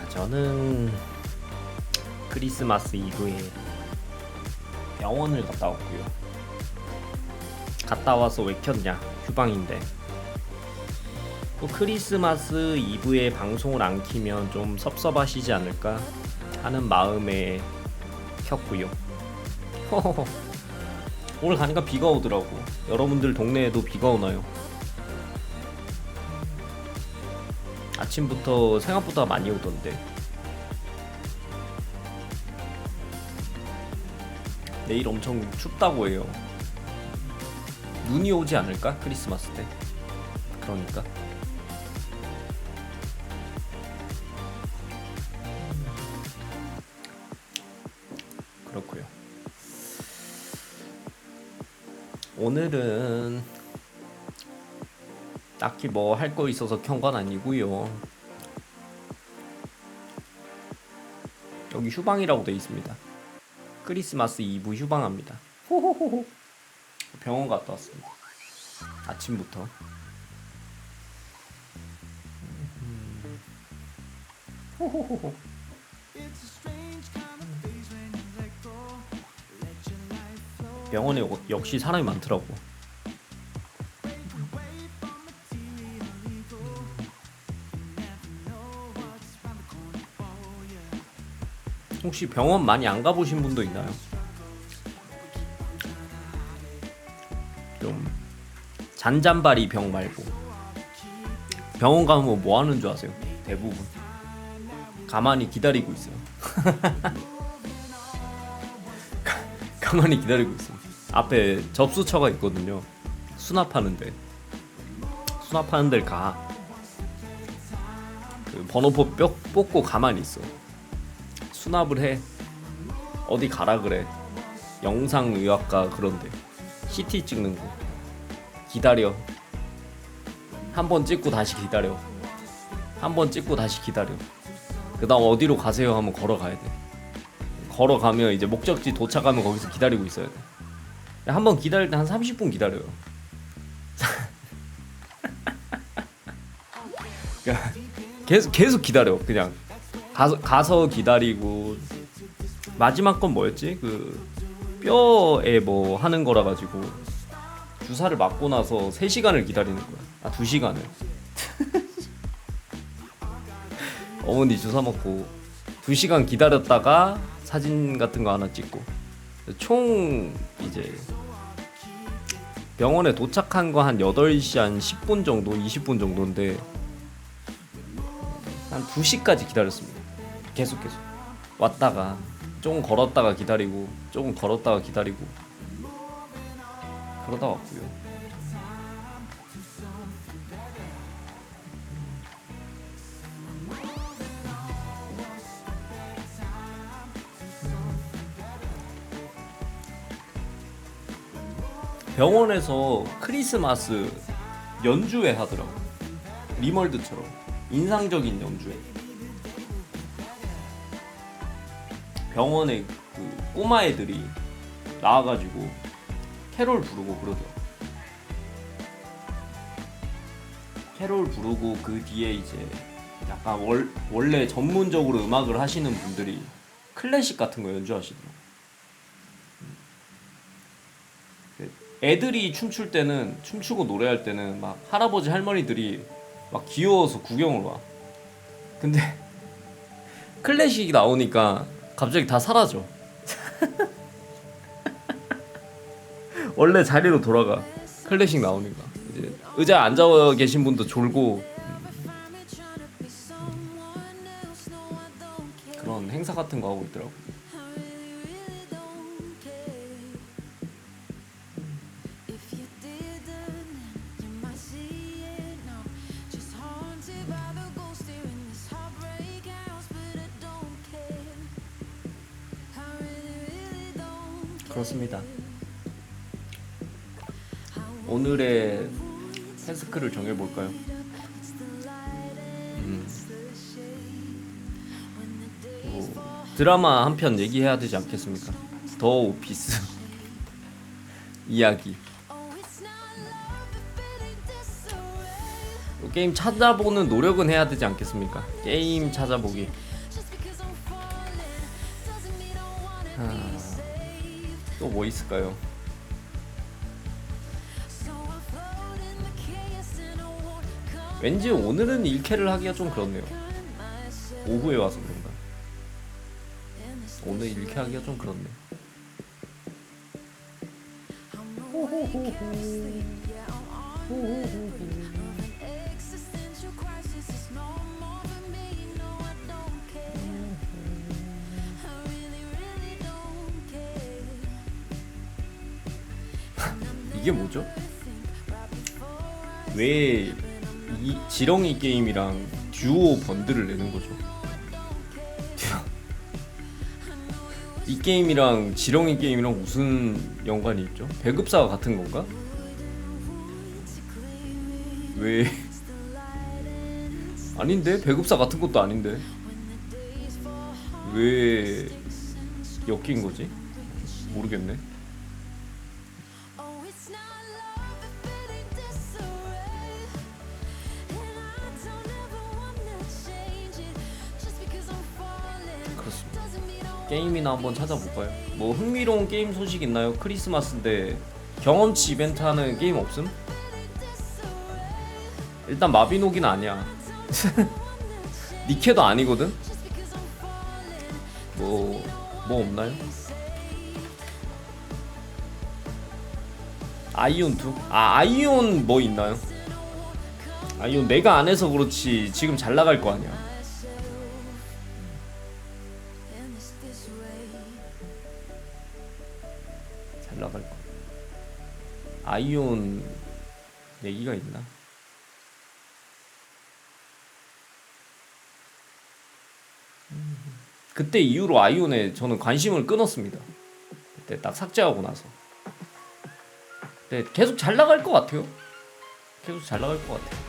저는 크리스마스 이브에 병원을 갔다 왔고요. 갔다 와서 왜 켰냐? 휴방인데. 또 크리스마스 이브에 방송을 안 키면 좀 섭섭하시지 않을까 하는 마음에 켰고요. 오늘 가니까 비가 오더라고. 여러분들 동네에도 비가 오나요? 아침부터 생각보다 많이 오던데. 내일 엄청 춥다고 해요. 눈이 오지 않을까? 크리스마스 때. 그러니까 그렇고요. 오늘은 딱히 뭐 할 거 있어서 켠 건 아니고요. 여기 휴방이라고 돼 있습니다. 크리스마스 이브 휴방합니다. 호호호호. 병원 갔다 왔습니다. 아침부터. 호호호호. 병원에 역시 사람이 많더라고. 혹시 병원 많이 안 가보신 분도 있나요? 좀 잔잔바리 병 말고 병원 가면 뭐 하는 줄 아세요? 대부분 가만히 기다리고 있어요. 가만히 기다리고 있어요. 앞에 접수처가 있거든요. 수납하는 데를 가. 그 번호표 뼈 뽑고 가만히 있어. 수납을 해. 어디 가라 그래. 영상의학과 그런데 CT 찍는 거 기다려. 한 번 찍고 다시 기다려. 한 번 찍고 다시 기다려. 그 다음 어디로 가세요 하면 걸어가야 돼. 걸어가면 이제 목적지 도착하면 거기서 기다리고 있어야 돼. 한 번 기다릴 때 한 30분 기다려요. 계속 기다려. 그냥 가서 기다리고. 마지막 건 뭐였지? 그 뼈에 뭐 하는 거라 가지고 주사를 맞고 나서 3시간을 기다리는 거야. 2시간을. 어머니 주사 맞고 2시간 기다렸다가 사진 같은 거 하나 찍고. 총 이제 병원에 도착한 거 한 8시 한 10분 정도, 20분 정도인데 한 2시까지 기다렸습니다. 계속 왔다가 조금 걸었다가 기다리고 조금 걸었다가 기다리고 그러다 왔고요. 병원에서 크리스마스 연주회 하더라고. 리멀드처럼 인상적인 연주회. 병원에 그 꼬마 애들이 나와가지고 캐롤 부르고 그러더라고. 캐롤 부르고 그 뒤에 이제 약간 원래 전문적으로 음악을 하시는 분들이 클래식 같은 거 연주하시더라고. 애들이 춤출 때는, 춤추고 노래할 때는 막 할아버지 할머니들이 막 귀여워서 구경을 와. 근데 클래식이 나오니까 갑자기 다 사라져. 원래 자리로 돌아가. 클래식 나오니까 이제 의자에 앉아 계신 분도 졸고. 그런 행사 같은 거 하고 있더라고. 그렇습니다. 오늘의 태스크를 정해볼까요? 드라마 한 편 얘기해야 되지 않겠습니까? 더 오피스 이야기. 또 게임 찾아보는 노력은 해야 되지 않겠습니까? 게임 찾아보기. 또 뭐 있을까요? 왠지 오늘은 1캐를 하기가 좀 그렇네요. 오후에 와서 그런가? 오늘 1캐 하기가 좀 그렇네. 이게 뭐죠? 왜 이 지렁이 게임이랑 듀오 번들을 내는 거죠? 이 게임이랑 지렁이 게임이랑 무슨 연관이 있죠? 배급사가 같은 건가? 왜? 아닌데? 배급사 같은 것도 아닌데 왜 엮인 거지? 모르겠네. 게임이나 한번 찾아볼까요? 뭐 흥미로운 게임 소식 있나요? 크리스마스인데 경험치 이벤트 하는 게임 없음? 일단 마비노기는 아니야. 니케도 아니거든? 뭐 없나요? 아이온2? 아이온 뭐 있나요? 아이온 내가 안 해서 그렇지 지금 잘 나갈 거 아니야. 잘 나갈 거. 아이온 얘기가 있나? 그때 이후로 아이온에 저는 관심을 끊었습니다. 그때 딱 삭제하고 나서. 네, 계속 잘 나갈 것 같아요. 계속 잘 나갈 것 같아요.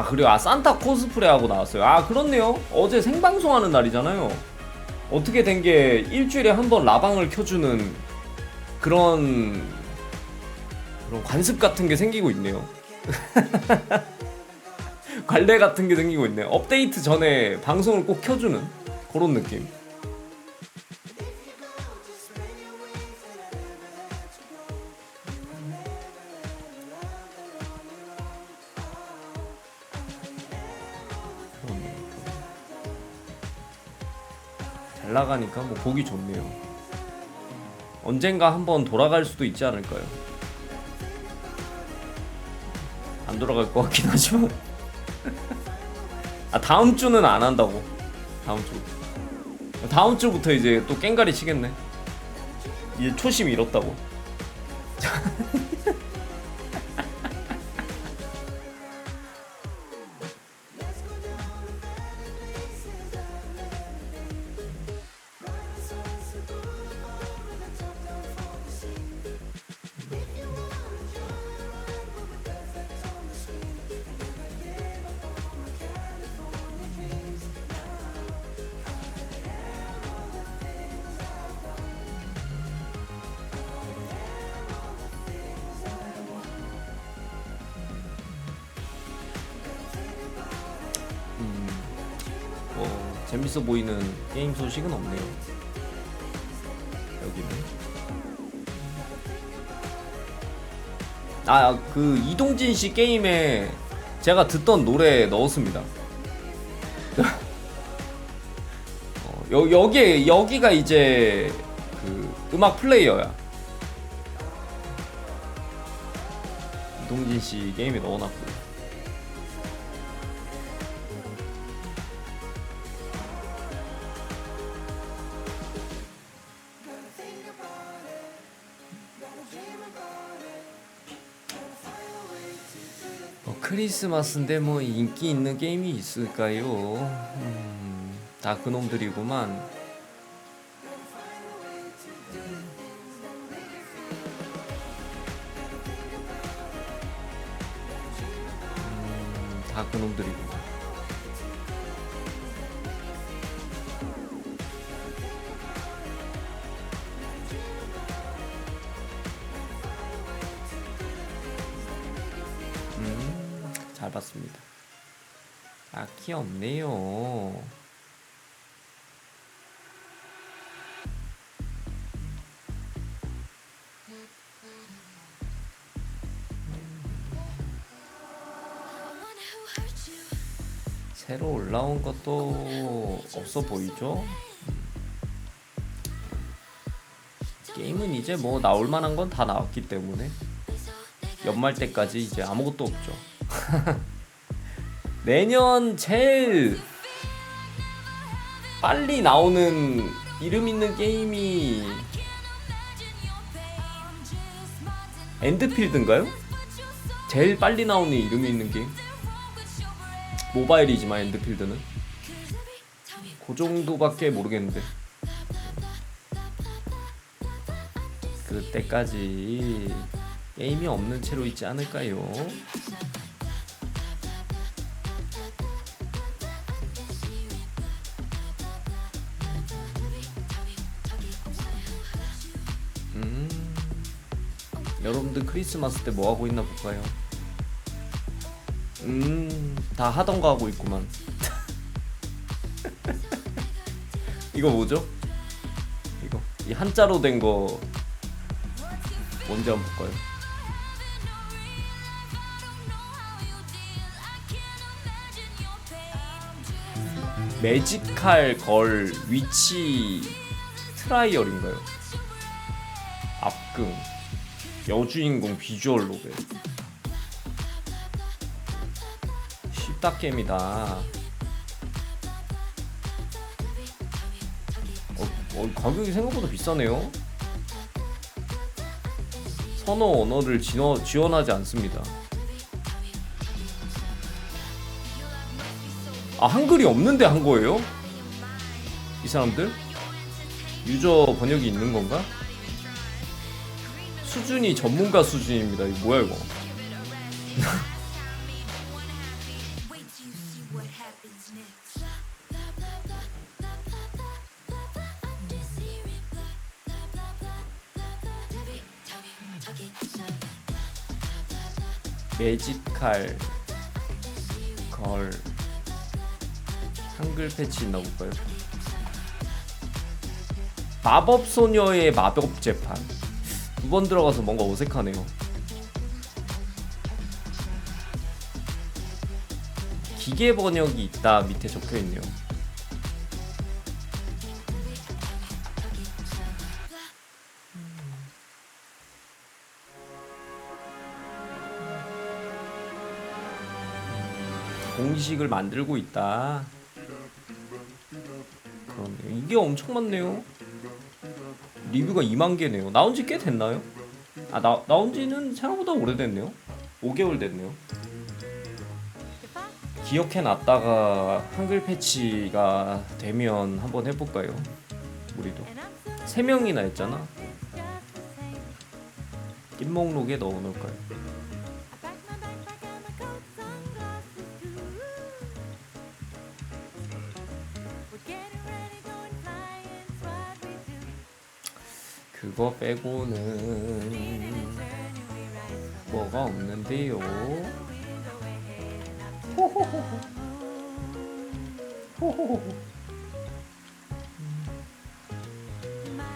그래요. 산타 코스프레 하고 나왔어요. 그렇네요. 어제 생방송하는 날이잖아요. 어떻게 된 게 일주일에 한 번 라방을 켜주는 그런 관습 같은 게 생기고 있네요. 관례 같은 게 생기고 있네요. 업데이트 전에 방송을 꼭 켜주는 그런 느낌. 잘 나가니까 뭐 보기 좋네요. 언젠가 한번 돌아갈 수도 있지 않을까요? 안 돌아갈 것 같긴 하지만. 다음 주는 안 한다고. 다음 주부터 이제 또 깽가리 치겠네. 이제 초심 잃었다고. 재밌어 보이는 게임 소식은 없네요. 여기는 그 이동진 씨 게임에 제가 듣던 노래 넣었습니다. 여기가 이제 그 음악 플레이어야. 이동진 씨 게임에 넣어놨고. 크리스마스인데 뭐 인기 있는 게임이 있을까요? 다 그놈들이구만. 다 그놈들이구만. 같습니다. 딱히 없네요. 새로 올라온 것도 없어 보이죠? 게임은 이제 뭐 나올 만한 건 다 나왔기 때문에 연말 때까지 이제 아무것도 없죠. 내년 제일 빨리 나오는 이름 있는 게임이 엔드필드인가요? 제일 빨리 나오는 이름이 있는 게임? 모바일이지만 엔드필드는 그 정도밖에 모르겠는데 그때까지 게임이 없는 채로 있지 않을까요? 여러분들 크리스마스 때 뭐 하고 있나 볼까요? 다 하던 거 하고 있구만. 이거 뭐죠? 이거 이 한자로 된 거 뭔지 한번 볼까요? 매지칼 걸 위치 트라이얼인가요? 앞금 여주인공 비주얼 노벨 쉽다게임이다. 가격이 생각보다 비싸네요. 선어 언어를 지원하지 않습니다. 아, 한글이 없는데 한 거예요? 이 사람들? 유저 번역이 있는 건가? 수준이 전문가 수준입니다. 이거 뭐야 이거? 매지칼 걸 한글 패치 있나 볼까요? 마법소녀의 마법재판 두 번 들어가서 뭔가 어색하네요. 기계 번역이 있다 밑에 적혀있네요. 공식을 만들고 있다. 그러네요. 이게 엄청 많네요. 리뷰가 2만 개네요. 나온 지 꽤 됐나요? 아, 나온 지는 생각보다 오래됐네요. 5개월 됐네요. 기억해 놨다가 한글 패치가 되면 한번 해볼까요? 우리도 3명이나 했잖아. 낀 목록에 넣어놓을까요? 그거 빼고는 뭐가 없는데요.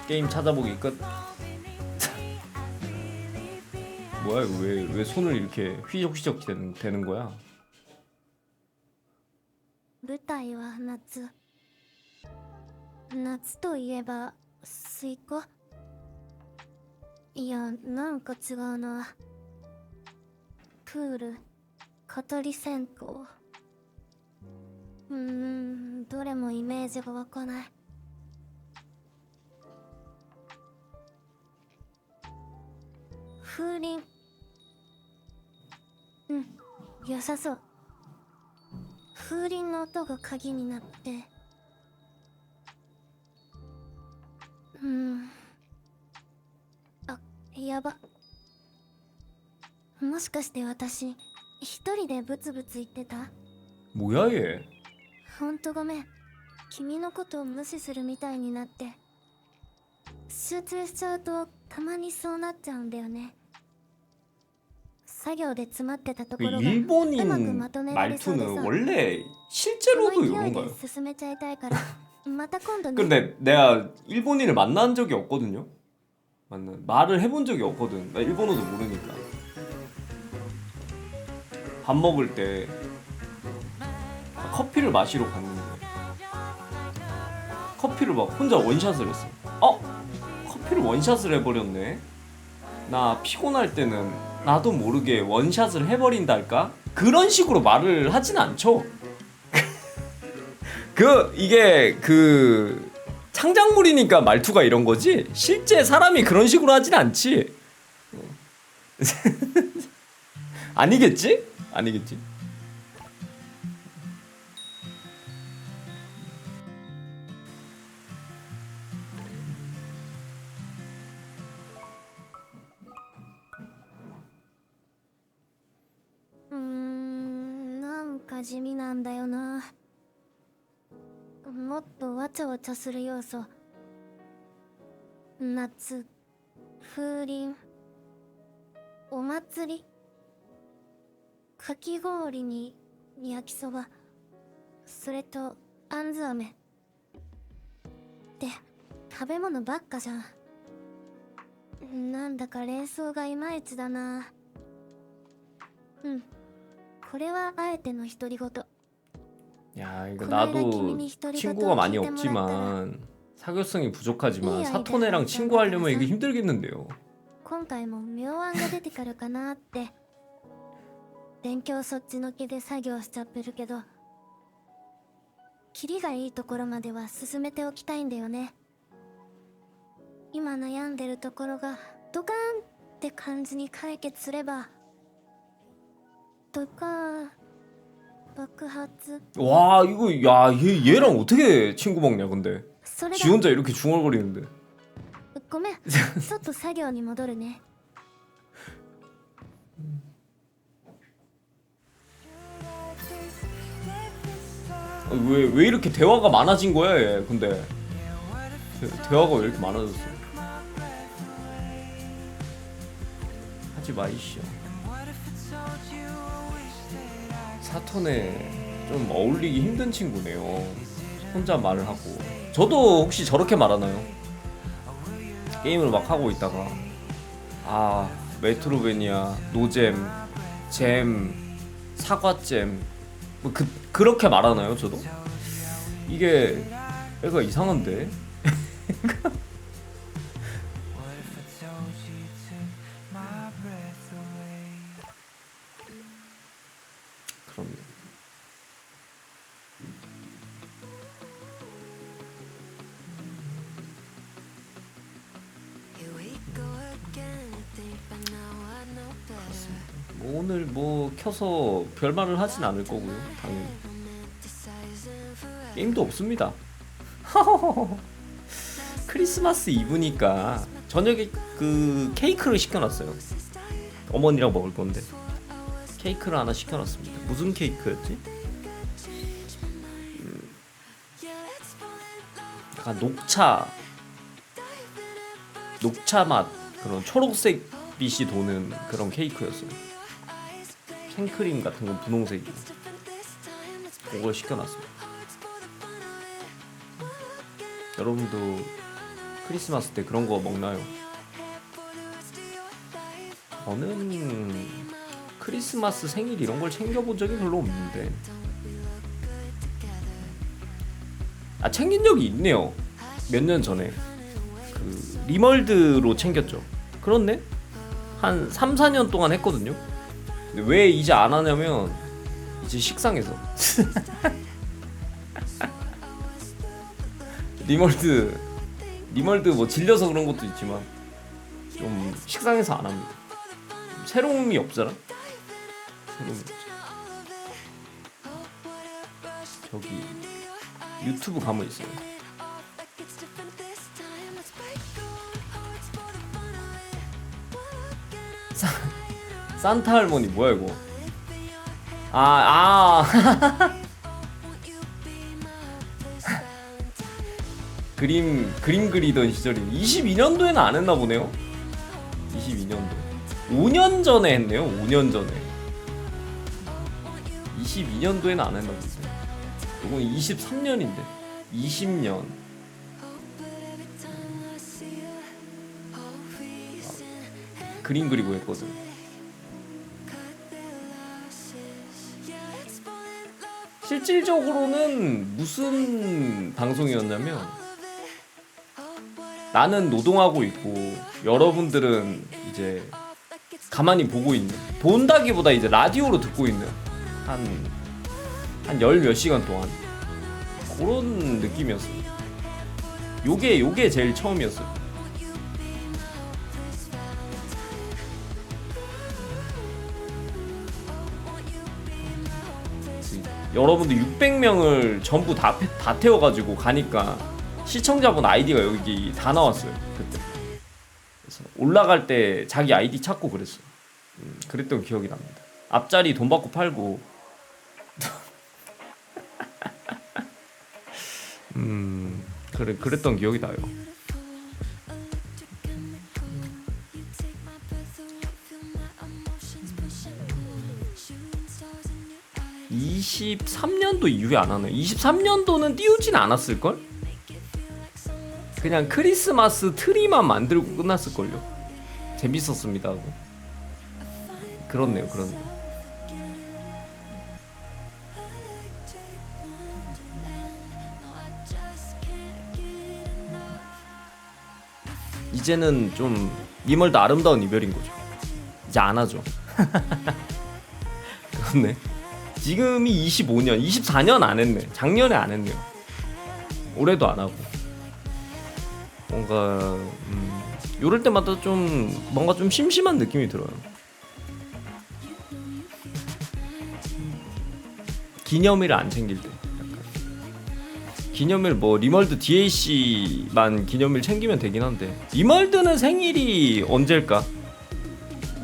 게임 찾아보기 끝. 뭐야 이거 왜 손을 이렇게 휘적휘적 되는 거야? 舞台は夏といえばスイカ。いや、なんか違うな。プール、蚊取り線香。どれもイメージが湧かない。風鈴。良さそう。風鈴の音が鍵になって。やば。もしかして私一人でブツブツ言ってた？ 뭐야 얘? ほんとごめん。君のことを無視するみたいになって。集中しちゃうとたまにそうなっちゃうんだよね。作業で詰まってたと 그 ころがうまく 일본인 まとめられそうでさ 말투는 원래 この 실제로도 勢い 이런가요? で進めちゃいたいからまた今度ね 근데 내가 일본인을 만난 적이 없거든요. 말을 해본 적이 없거든. 나 일본어도 모르니까. 밥 먹을 때 커피를 마시러 갔는데 커피를 막 혼자 원샷을 했어. 커피를 원샷을 해버렸네. 나 피곤할 때는 나도 모르게 원샷을 해버린달까? 그런 식으로 말을 하진 않죠. 이게 창작물이니까 말투가 이런 거지 실제 사람이 그런 식으로 하진 않지. 아니겠지? 아니겠지? 음, なんか地味なんだよな。もっとわちゃわちゃする要素。夏、風鈴、お祭り、かき氷に焼きそば、それとあんず飴。って食べ物ばっかじゃん。なんだか連想がいまいちだな。うん。これはあえての独り言。 야 이거 나도 친구가 많이 없지만 사교성이 부족하지만 사토네랑 친구하려면 이게 힘들겠는데요. 今回も妙案が出てくるかなって。勉強そっちのけで作業しちゃってるけど、キリがいいところまでは進めておきたいんだよね。今悩んでるところがドカーンって感じに解決すれば、とか爆発。 와 이거 야 얘랑 어떻게 친구 먹냐 근데. それ 지 혼자 이렇게 중얼거리는데. ごめん、ちょっと作業に戻るね。 왜 이렇게 대화가 많아진 거야 얘 근데. 대화가 왜 이렇게 많아졌어. 하지 마이쇼. 사토네 좀 어울리기 힘든 친구네요. 혼자 말을 하고. 저도 혹시 저렇게 말하나요? 게임을 막 하고 있다가 메트로베니아, 노잼, 잼, 사과잼 뭐 그렇게 말하나요 저도? 이게 애가 이상한데? 그럼요. 뭐 오늘 뭐 켜서 별말을 하진 않을 거고요 당연히. 게임도 없습니다. 크리스마스 이브니까 저녁에 그 케이크를 시켜놨어요. 어머니랑 먹을 건데 케이크를 하나 시켜놨습니다. 무슨 케이크였지? 약간 녹차 맛 그런 초록색 빛이 도는 그런 케이크였어요. 생크림 같은 건 분홍색이고 그걸 시켜놨습니다. 여러분도 크리스마스 때 그런 거 먹나요? 저는 크리스마스 생일 이런 걸 챙겨본 적이 별로 없는데 챙긴 적이 있네요. 몇 년 전에 그 리멀드로 챙겼죠. 그렇네? 한 3, 4년 동안 했거든요. 근데 왜 이제 안 하냐면 이제 식상해서 리멀드 뭐 질려서 그런 것도 있지만 좀 식상해서 안 합니다. 새로움이 없잖아. 새로움이 없잖아. 저기 유튜브 가면 있어요. 산타 할머니 뭐야 이거? 그림 그리던 시절이 22년도에는 안 했나 보네요. 22년도 5년 전에 했네요. 5년 전에. 22년도에는 안 했나 보지. 이건 23년인데. 20년. 그림 그리고 했거든. 실질적으로는 무슨 방송이었냐면, 나는 노동하고 있고 여러분들은 이제 가만히 보고 있는, 본다기보다 이제 라디오로 듣고 있는 한 열 몇 시간 동안 그런 느낌이었어요. 요게 제일 처음이었어요. 여러분들 600명을 전부 다 태워가지고 가니까 시청자분 아이디가 여기 다 나왔어요. 그때. 그래서 올라갈 때 자기 아이디 찾고 그랬어요. 그랬던 기억이 납니다. 앞자리 돈 받고 팔고. 그랬던 기억이 나요. (23년도) 이후에 안 하네. 23년도는 띄우진 않았을걸? 그냥 크리스마스 트리만 만들고 끝났을걸요. 재밌었습니다 하고. 그렇네요. 이제는 좀 리멀드 아름다운 이별인 거죠. 이제 안 하죠. 그렇네. 지금이 25년, 24년 안 했네. 작년에 안 했네요. 올해도 안 하고. 뭔가 요럴 때마다 좀 뭔가 좀 심심한 느낌이 들어요. 기념일을 안 챙길 때. 약간. 기념일 뭐 리멀드 DAC만 기념일 챙기면 되긴 한데, 리멀드는 생일이 언제일까?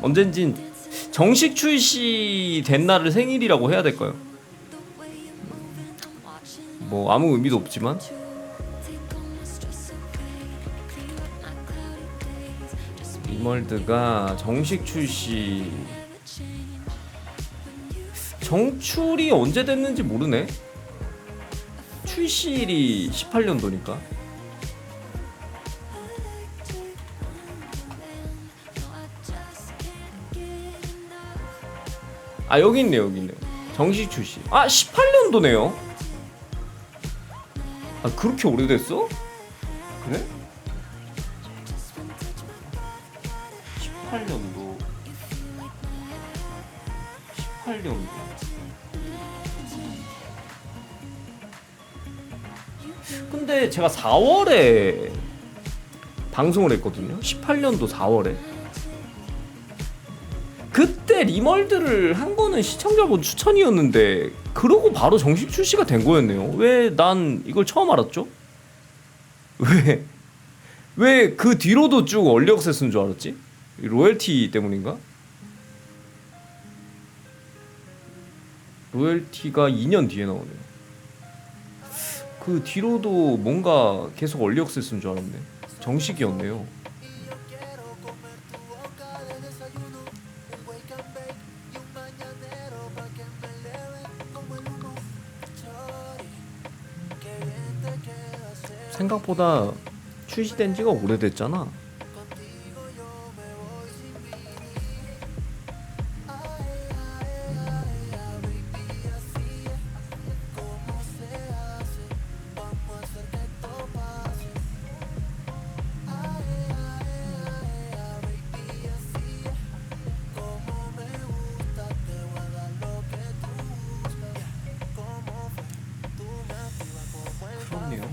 언젠진 정식 출시된 날을 생일이라고 해야 될까요? 뭐 아무 의미도 없지만 리멀드가 정식 출시, 정출이 언제 됐는지 모르네. 출시일이 18년도니까. 아 여기 있네요. 정식 출시. 아 18년도네요. 아 그렇게 오래됐어? 그래? 18년도. 근데 제가 4월에 방송을 했거든요. 18년도 4월에. 그때 리멀드를 한 거는 시청자분 추천이었는데 그러고 바로 정식 출시가 된 거였네요. 왜 난 이걸 처음 알았죠? 왜 그 뒤로도 쭉 얼리 액세스인 줄 알았지? 로열티 때문인가? 로열티가 2년 뒤에 나오네요. 그 뒤로도 뭔가 계속 얼리 액세스인 줄 알았네. 정식이었네요. 생각보다 출시된 지가 오래됐잖아. 그렇네요.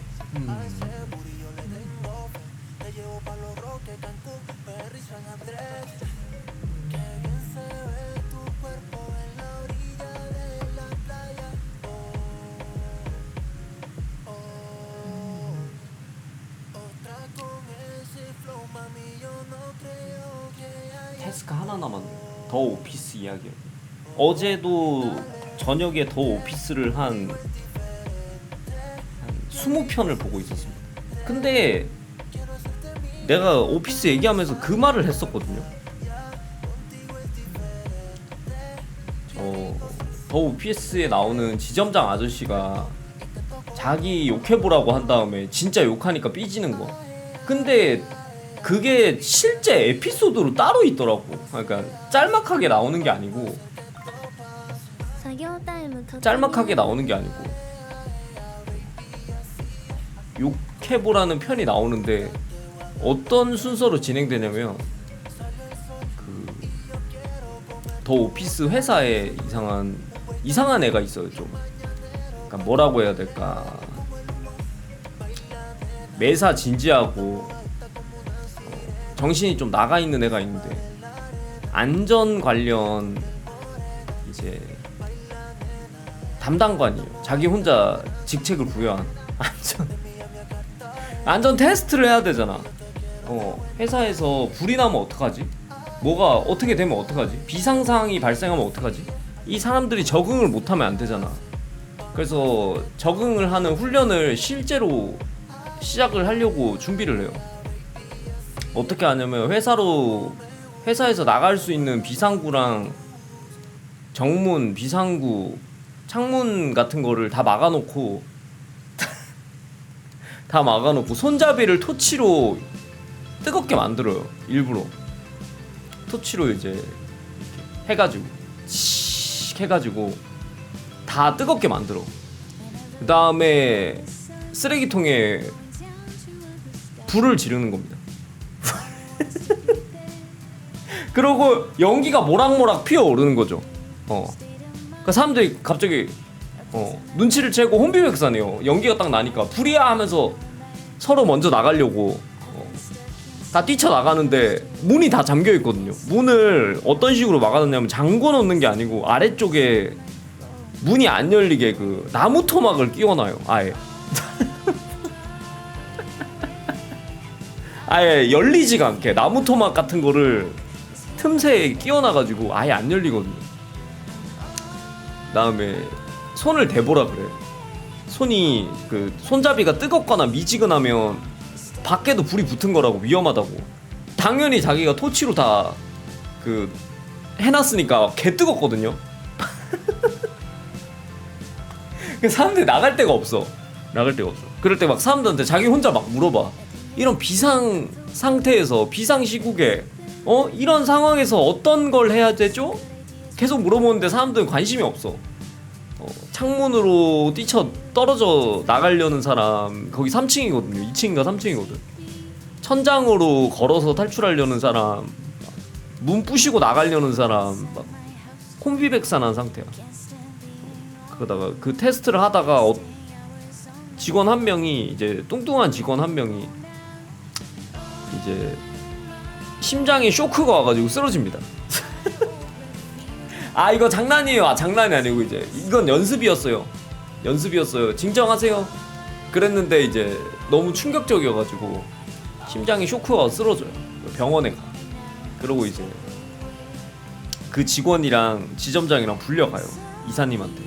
태스크 하나 남았네. 더 오피스 이야기요. 어제도 저녁에 더 오피스를 한 20편을 보고 있었습니다. 근데 내가 오피스 얘기하면서 그 말을 했었거든요. 더 OPS에 나오는 지점장 아저씨가 자기 욕해보라고 한 다음에 진짜 욕하니까 삐지는 거. 근데 그게 실제 에피소드로 따로 있더라고. 그러니까 짤막하게 나오는 게 아니고, 作業タイム突入 짤막하게 나오는 게 아니고 욕해보라는 편이 나오는데 어떤 순서로 진행되냐면, 그 더 오피스 회사에 이상한 애가 있어요. 좀 그러니까 뭐라고 해야 될까, 매사 진지하고 정신이 좀 나가 있는 애가 있는데, 안전 관련 이제 담당관이에요. 자기 혼자 직책을 부여한 안전 테스트를 해야 되잖아. 회사에서 불이 나면 어떡하지? 뭐가 어떻게 되면 어떡하지? 비상사항이 발생하면 어떡하지? 이 사람들이 적응을 못하면 안 되잖아. 그래서 적응을 하는 훈련을 실제로 시작을 하려고 준비를 해요. 어떻게 하냐면 회사에서 나갈 수 있는 비상구랑 정문, 비상구, 창문 같은 거를 다 막아놓고 손잡이를 토치로 뜨겁게 만들어요. 일부러 토치로 이제 해가지고 다 뜨겁게 만들어. 그 다음에 쓰레기통에 불을 지르는 겁니다. 그러고 연기가 모락모락 피어오르는 거죠. 그러니까 사람들이 갑자기 눈치를 채고 혼비백산해요. 연기가 딱 나니까 불이야 하면서 서로 먼저 나가려고 다 뛰쳐나가는데 문이 다 잠겨 있거든요. 문을 어떤 식으로 막아놨냐면, 잠궈 놓는 게 아니고 아래쪽에 문이 안 열리게 그 나무 토막을 끼워놔요. 아예 열리지가 않게 나무 토막 같은 거를 틈새에 끼워놔가지고 아예 안 열리거든요. 그다음에 손을 대보라 그래. 손이 그 손잡이가 뜨겁거나 미지근하면 밖에도 불이 붙은 거라고, 위험하다고. 당연히 자기가 토치로 다 그 해놨으니까 개 뜨겁거든요. 사람들이 나갈 데가 없어. 그럴 때 막 사람들한테 자기 혼자 막 물어봐. 이런 비상 상태에서, 비상 시국에 이런 상황에서 어떤 걸 해야 되죠? 계속 물어보는데 사람들은 관심이 없어. 창문으로 뛰쳐 떨어져 나가려는 사람, 거기 3층이거든요. 2층인가 3층이거든. 천장으로 걸어서 탈출하려는 사람, 문 부시고 나가려는 사람, 막 혼비백산한 상태야. 그러다가 그 테스트를 하다가 직원 한 명이, 이제 뚱뚱한 직원 한 명이 이제 심장에 쇼크가 와가지고 쓰러집니다. 이거 장난이에요. 장난이 아니고 이제 이건 연습이었어요. 진정하세요. 그랬는데 이제 너무 충격적이어가지고 심장이 쇼크가 와 쓰러져요. 병원에 가. 그러고 이제 그 직원이랑 지점장이랑 불려가요. 이사님한테.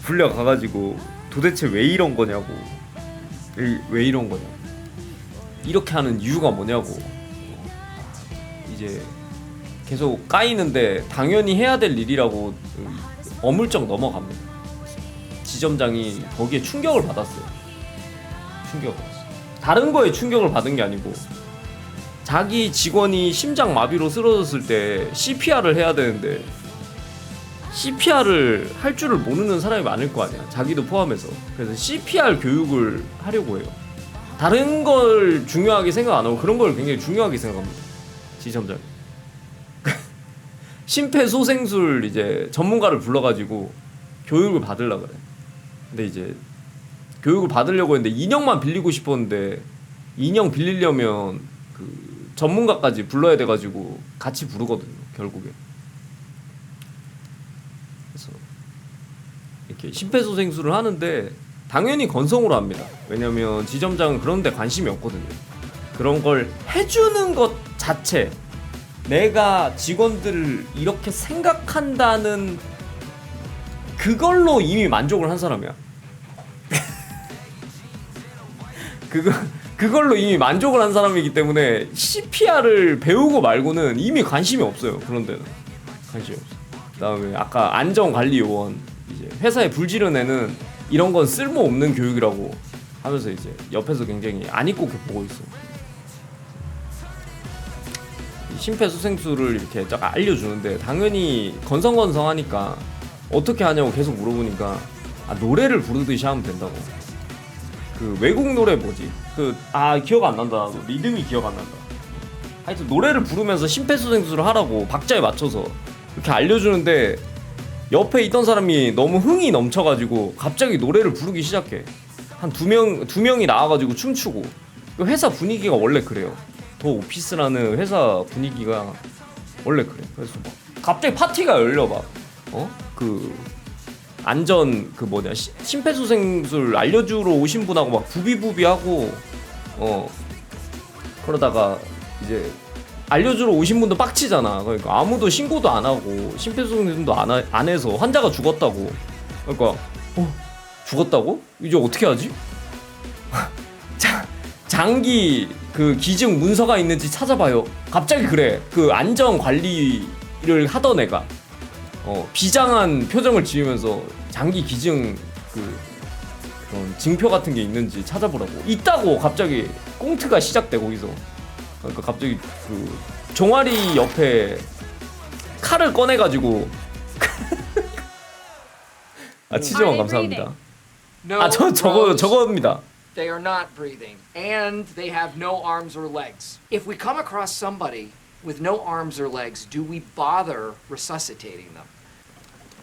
불려가가지고 도대체 왜 이런 거냐고. 이렇게 하는 이유가 뭐냐고. 이제 계속 까이는데 당연히 해야 될 일이라고 어물쩍 넘어갑니다. 지점장이 거기에 충격을 받았어요. 다른 거에 충격을 받은 게 아니고, 자기 직원이 심장 마비로 쓰러졌을 때 CPR을 해야 되는데 CPR을 할 줄을 모르는 사람이 많을 거 아니야. 자기도 포함해서. 그래서 CPR 교육을 하려고 해요. 다른 걸 중요하게 생각 안 하고 그런 걸 굉장히 중요하게 생각합니다. 지점장이. 심폐소생술 이제 전문가를 불러가지고 교육을 받으려고 그래. 근데 이제 교육을 받으려고 했는데 인형만 빌리고 싶었는데, 인형 빌리려면 그 전문가까지 불러야 돼가지고 같이 부르거든요, 결국에. 그래서 이렇게 심폐소생술을 하는데 당연히 건성으로 합니다. 왜냐면 지점장은 그런 데 관심이 없거든요. 그런 걸 해주는 것 자체, 내가 직원들을 이렇게 생각한다는 그걸로 이미 만족을 한 사람이야. 그걸로 이미 만족을 한 사람이기 때문에 CPR을 배우고 말고는 이미 관심이 없어요. 그런 데는 관심이 없어. 그다음에 아까 안전관리요원 이제 회사에 불 지른 애는 이런 건 쓸모없는 교육이라고 하면서 이제 옆에서 굉장히 안 입고 보고 있어. 심폐소생술을 이렇게 쫙 알려주는데 당연히 건성건성하니까 어떻게 하냐고 계속 물어보니까 노래를 부르듯이 하면 된다고. 그 외국 노래 뭐지? 기억 안 난다. 리듬이 기억 안 난다. 하여튼 노래를 부르면서 심폐소생술을 하라고 박자에 맞춰서 이렇게 알려주는데 옆에 있던 사람이 너무 흥이 넘쳐가지고 갑자기 노래를 부르기 시작해. 한 두 명이 나와가지고 춤추고. 회사 분위기가 원래 그래요. 더 오피스라는 회사 분위기가 원래 그래. 그래서 막 갑자기 파티가 열려 막. 안전 심폐소생술 알려주러 오신 분하고 막 부비부비하고 그러다가 이제 알려주러 오신 분도 빡치잖아. 그러니까 아무도 신고도 안 하고 심폐소생술도 안 해서 환자가 죽었다고. 그러니까 죽었다고? 이제 어떻게 하지? 장기 기증 문서가 있는지 찾아봐요. 갑자기 그래. 안전 관리를 하던 애가 비장한 표정을 지으면서 장기 기증 그런 징표 같은 게 있는지 찾아보라고. 있다고 갑자기 꽁트가 시작돼 거기서. 그러니까 갑자기 종아리 옆에 칼을 꺼내가지고 치즈원 감사합니다. No, 저거입니다. they are not breathing, and they have no arms or legs. If we come across somebody with no arms or legs, do we bother resuscitating them?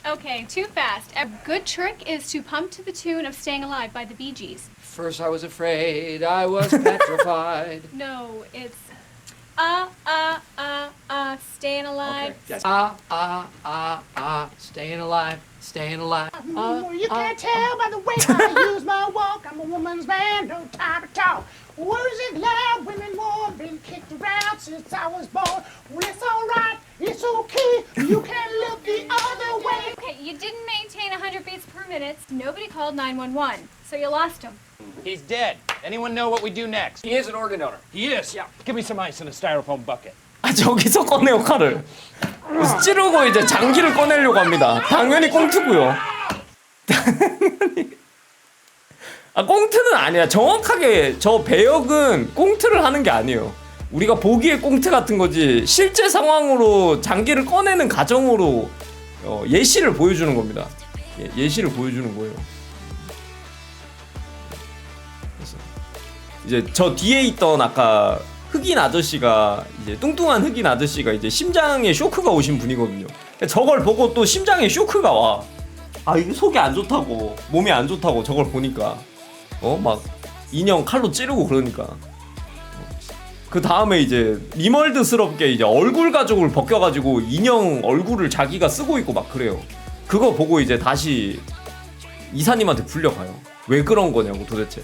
Okay, too fast. A good trick is to pump to the tune of Staying Alive by the Bee Gees. First I was afraid, I was petrified. No, it's staying alive. Okay, yes. Staying alive, staying alive. You can't tell by the way I use my walk. I'm a woman's man, no time to talk. Words is loud, women more, been kicked around since I was born. Well, it's alright, it's okay, you can look the other way. Okay, you didn't maintain 100 beats per minute. Nobody called 911, so you lost him. He's dead. Anyone know what we do next? He is an organ donor. He is? Yeah. Give me some ice in a styrofoam bucket. 저기서 꺼내요 칼을. 그래서 찌르고 이제 장기를 꺼내려고 합니다. 당연히 꽁트고요. 꽁트는 아니야. 정확하게 저 배역은 꽁트를 하는 게 아니에요. 우리가 보기에 꽁트 같은 거지 실제 상황으로 장기를 꺼내는 과정으로 예시를 보여주는 겁니다. 예시를 보여주는 거예요. 그래서 이제 저 뒤에 있던 아까 흑인 아저씨가 이제 뚱뚱한 흑인 아저씨가 이제 심장에 쇼크가 오신 분이거든요. 저걸 보고 또 심장에 쇼크가 와. 이게 속이 안 좋다고, 몸이 안 좋다고 저걸 보니까 막 인형 칼로 찌르고 그러니까. 그 다음에 이제 리멀드스럽게 이제 얼굴 가죽을 벗겨가지고 인형 얼굴을 자기가 쓰고 있고 막 그래요. 그거 보고 이제 다시 이사님한테 불려가요. 왜 그런 거냐고 도대체.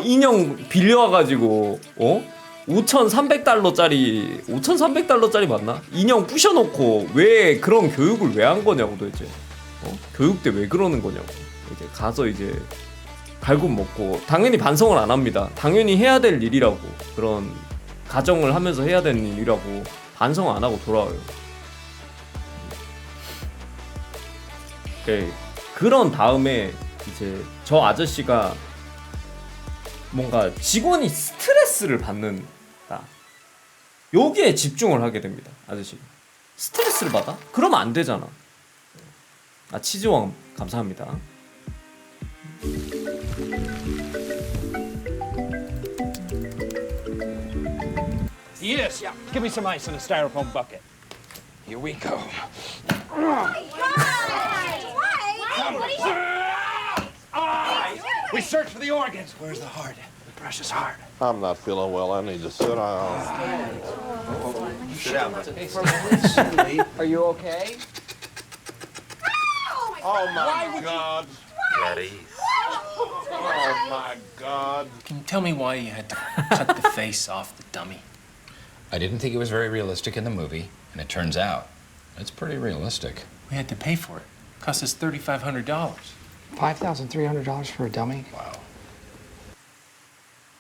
인형 빌려와가지고 5,300달러짜리 맞나? 인형 부셔놓고 왜 그런 교육을 왜 한 거냐고 도대체. 교육 때 왜 그러는 거냐고. 이제 가서 이제 갈굼 먹고 당연히 반성을 안 합니다. 당연히 해야 될 일이라고, 그런 가정을 하면서 해야 되는 일이라고 반성 안 하고 돌아와요. 네, 그런 다음에 이제 저 아저씨가 뭔가 직원이 스트레스를 받는다, 여기에 집중을 하게 됩니다. 아저씨가 스트레스를 받아? 그러면 안 되잖아. 치즈왕 감사합니다. He is? Yeah. Give me some ice in a styrofoam bucket. Here we go. We search for the organs. Where's the heart? The precious heart. I'm not feeling well. I need to sit down. Are you okay? Oh my God. Oh my God. Can you tell me why you had to cut the face off the dummy? I didn't think it was very realistic in the movie, and it turns out it's pretty realistic. We had to pay for it. Cost us $3,500. $5,300 for a dummy? Wow.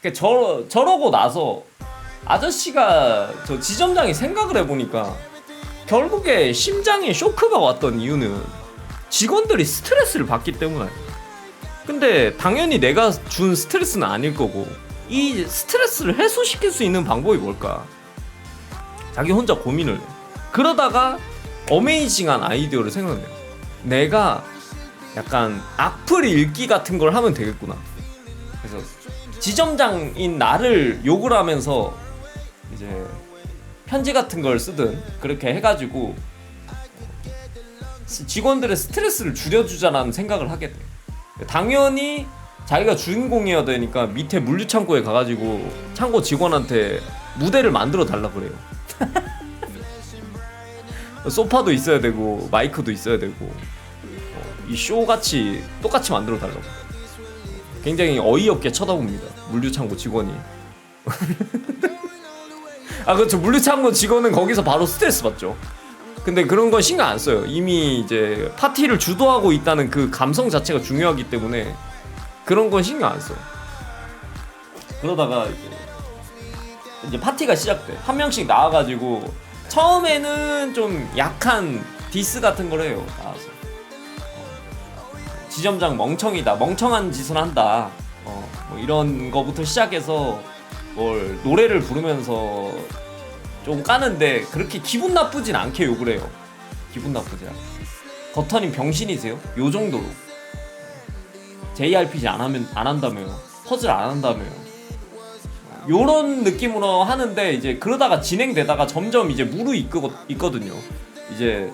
저러고 나서 아저씨가 저 지점장이 생각을 해보니까 결국에 심장에 쇼크가 왔던 이유는 직원들이 스트레스를 받기 때문 아니에요. 근데 당연히 내가 준 스트레스는 아닐 거고 이 스트레스를 해소시킬 수 있는 방법이 뭘까? 자기 혼자 고민을 해. 그러다가 어메이징한 아이디어를 생각해요. 내가 약간 악플 읽기 같은 걸 하면 되겠구나. 그래서 지점장인 나를 욕을 하면서 이제 편지 같은 걸 쓰든 그렇게 해가지고 직원들의 스트레스를 줄여주자라는 생각을 하게 돼. 당연히 자기가 주인공이어야 되니까 밑에 물류창고에 가가지고 창고 직원한테 무대를 만들어 달라 그래요. 소파도 있어야 되고 마이크도 있어야 되고 이 쇼같이 똑같이 만들어 달라고. 굉장히 어이없게 쳐다봅니다, 물류창고 직원이. 아 그렇죠, 물류창고 직원은 거기서 바로 스트레스 받죠. 근데 그런 건 신경 안 써요. 이미 이제 파티를 주도하고 있다는 그 감성 자체가 중요하기 때문에 그런 건 신경 안 써. 그러다가 이제 파티가 시작돼. 한 명씩 나와가지고 처음에는 좀 약한 디스 같은 걸 해요. 나와서 지점장 멍청이다, 멍청한 짓을 한다, 뭐 이런 거부터 시작해서 뭘 노래를 부르면서 좀 까는데 그렇게 기분 나쁘진 않게 욕을 해요. 기분 나쁘지 않게. 겉터님 병신이세요? 요 정도로. JRPG 안 한다며요. 퍼즐 안 한다며요. 요런 느낌으로 하는데 이제 그러다가 진행되다가 점점 이제 무르익거든요. 이제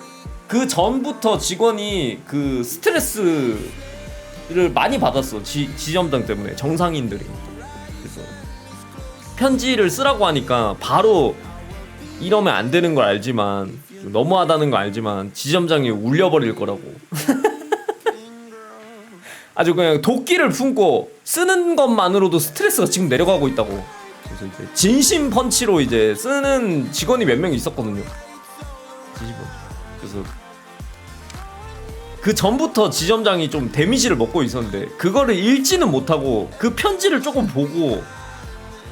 그 전부터 직원이 그 스트레스를 많이 받았어. 지점장 때문에, 정상인들이. 그래서 편지를 쓰라고 하니까 바로 이러면 안 되는 걸 알지만, 너무하다는 걸 알지만 지점장이 울려버릴 거라고. 아주 그냥 도끼를 품고 쓰는 것만으로도 스트레스가 지금 내려가고 있다고. 그래서 이제 진심 펀치로 이제 쓰는 직원이 몇 명 있었거든요. 진심 펀치. 그래서 그 전부터 지점장이 좀 데미지를 먹고 있었는데 그거를 읽지는 못하고 그 편지를 조금 보고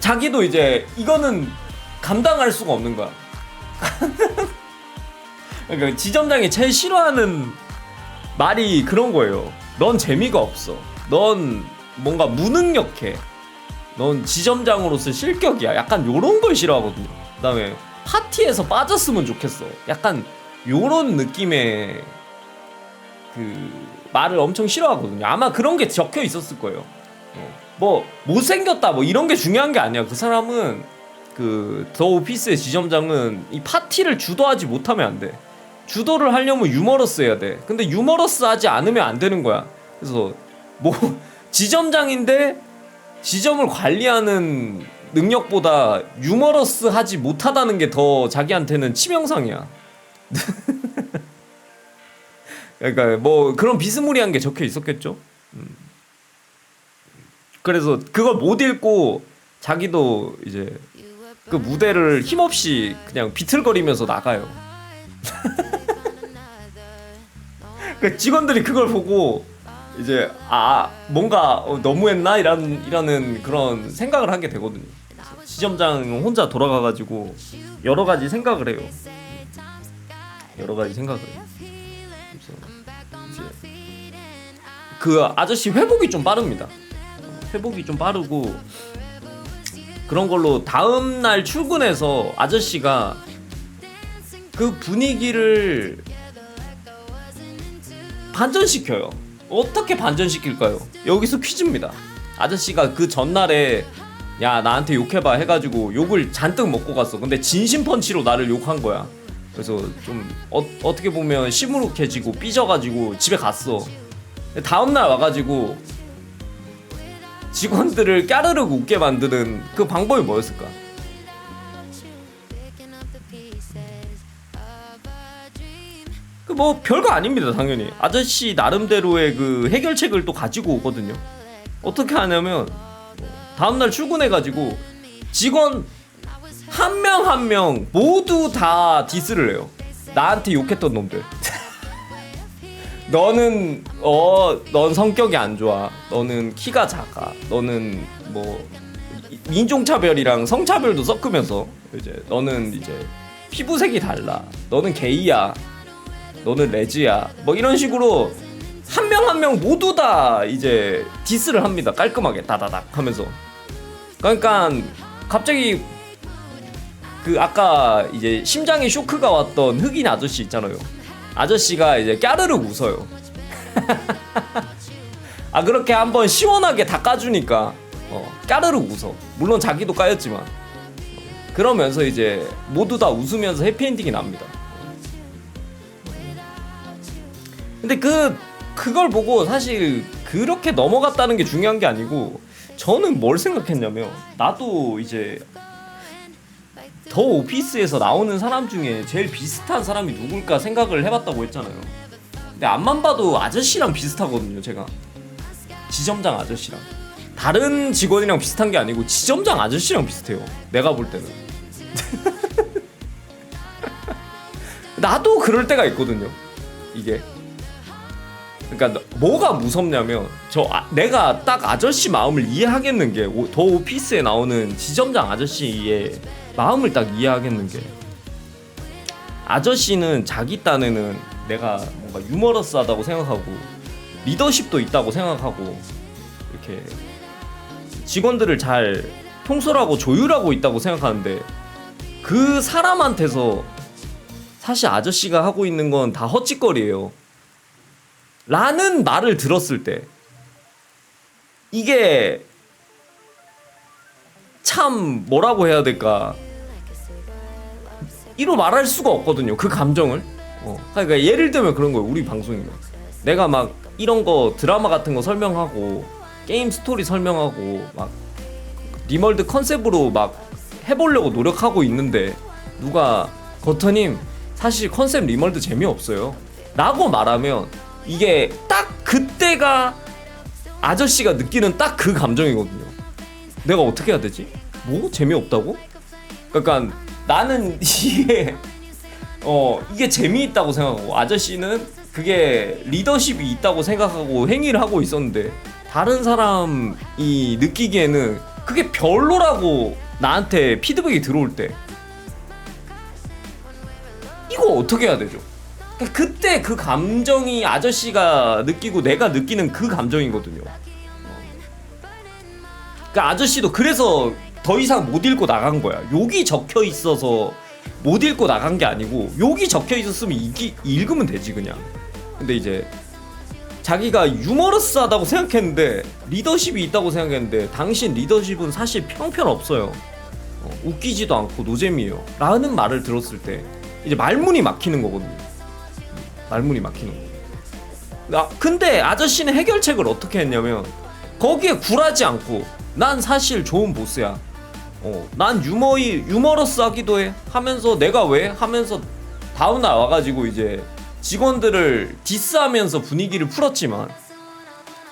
자기도 이제 이거는 감당할 수가 없는 거야. 그러니까 지점장이 제일 싫어하는 말이 그런 거예요. 넌 재미가 없어. 넌 뭔가 무능력해. 넌 지점장으로서 실격이야. 약간 요런 걸 싫어하거든요. 그 다음에 파티에서 빠졌으면 좋겠어. 약간 요런 느낌의 그 말을 엄청 싫어하거든요. 아마 그런 게 적혀 있었을 거예요. 뭐 못생겼다 뭐 이런 게 중요한 게 아니야. 그 사람은 그 더 오피스의 지점장은 이 파티를 주도하지 못하면 안 돼. 주도를 하려면 유머러스 해야 돼. 근데 유머러스 하지 않으면 안 되는 거야. 그래서 뭐 지점장인데 지점을 관리하는 능력보다 유머러스 하지 못하다는 게 더 자기한테는 치명상이야. 그러니까 뭐 그런 비스무리한 게 적혀 있었겠죠. 그래서 그걸 못 읽고 자기도 이제 그 무대를 힘없이 그냥 비틀거리면서 나가요. 그 직원들이 그걸 보고 이제 뭔가 너무했나 이라는 그런 생각을 하게 되거든요. 지점장 혼자 돌아가가지고 여러 가지 생각을 해요. 여러 가지 생각을 해요. 이제 그 아저씨 회복이 좀 빠릅니다. 회복이 좀 빠르고 그런 걸로 다음날 출근해서 아저씨가 그 분위기를 반전시켜요. 어떻게 반전시킬까요? 여기서 퀴즈입니다. 아저씨가 그 전날에 야 나한테 욕해봐 해가지고 욕을 잔뜩 먹고 갔어. 근데 진심 펀치로 나를 욕한 거야. 그래서 좀 어떻게 보면 시무룩해지고 삐져가지고 집에 갔어. 다음날 와가지고 직원들을 까르르 웃게 만드는 그 방법이 뭐였을까? 그 뭐 별거 아닙니다. 당연히 아저씨 나름대로의 그 해결책을 또 가지고 오거든요. 어떻게 하냐면 다음날 출근해가지고 직원 한 명 한 명 모두 다 디스를 해요. 나한테 욕했던 놈들. 너는 넌 성격이 안 좋아. 너는 키가 작아. 너는 뭐 인종차별이랑 성차별도 섞으면서 이제 너는 이제 피부색이 달라, 너는 게이야, 너는 레즈야, 뭐 이런 식으로 한 명 한 명 모두 다 이제 디스를 합니다. 깔끔하게 다다닥 하면서. 그러니까 갑자기 그 아까 이제 심장에 쇼크가 왔던 흑인 아저씨 있잖아요. 아저씨가 이제 까르르 웃어요. 아 그렇게 한번 시원하게 닦아주니까 까르르 웃어. 물론 자기도 까였지만. 그러면서 이제 모두 다 웃으면서 해피엔딩이 납니다. 근데 그걸 보고 사실 그렇게 넘어갔다는 게 중요한 게 아니고, 저는 뭘 생각했냐면, 나도 이제 더 오피스에서 나오는 사람 중에 제일 비슷한 사람이 누굴까 생각을 해봤다고 했잖아요. 근데 앞만 봐도 아저씨랑 비슷하거든요. 제가 지점장 아저씨랑, 다른 직원이랑 비슷한 게 아니고 지점장 아저씨랑 비슷해요. 내가 볼 때는. 나도 그럴 때가 있거든요. 이게 그러니까 뭐가 무섭냐면, 내가 딱 아저씨 마음을 이해하겠는 게, 더 오피스에 나오는 지점장 아저씨의 마음을 딱 이해하겠는 게, 아저씨는 자기 딴에는 내가 뭔가 유머러스하다고 생각하고 리더십도 있다고 생각하고 이렇게 직원들을 잘 통솔하고 조율하고 있다고 생각하는데, 그 사람한테서 사실 아저씨가 하고 있는 건 다 헛짓거리예요 라는 말을 들었을 때, 이게 참 뭐라고 해야 될까, 이로 말할 수가 없거든요. 그 감정을. 그러니까 예를 들면 그런 거예요. 우리 방송이면 내가 막 이런 거 드라마 같은 거 설명하고 게임 스토리 설명하고 막 리멀드 컨셉으로 막 해보려고 노력하고 있는데, 누가 거터님 사실 컨셉 리멀드 재미없어요 라고 말하면, 이게 딱 그때가 아저씨가 느끼는 딱 그 감정이거든요. 내가 어떻게 해야 되지? 뭐? 재미없다고? 그러니까 나는 이게 재미있다고 생각하고, 아저씨는 그게 리더십이 있다고 생각하고 행위를 하고 있었는데, 다른 사람이 느끼기에는 그게 별로라고 나한테 피드백이 들어올 때, 이거 어떻게 해야 되죠? 그러니까 그때 그 감정이 아저씨가 느끼고 내가 느끼는 그 감정이거든요. 그러니까 아저씨도 그래서 더 이상 못 읽고 나간 거야. 욕이 적혀 있어서 못 읽고 나간 게 아니고, 욕이 적혀 있었으면 읽으면 되지 그냥. 근데 이제 자기가 유머러스하다고 생각했는데, 리더십이 있다고 생각했는데, 당신 리더십은 사실 형편없어요. 웃기지도 않고 노잼이에요 라는 말을 들었을 때, 이제 말문이 막히는 거거든요. 말문이 막히는 거. 근데 아저씨는 해결책을 어떻게 했냐면, 거기에 굴하지 않고, 난 사실 좋은 보스야, 난 유머러스 하기도 해 하면서, 내가 왜? 하면서 다음날 와가지고 이제 직원들을 디스하면서 분위기를 풀었지만,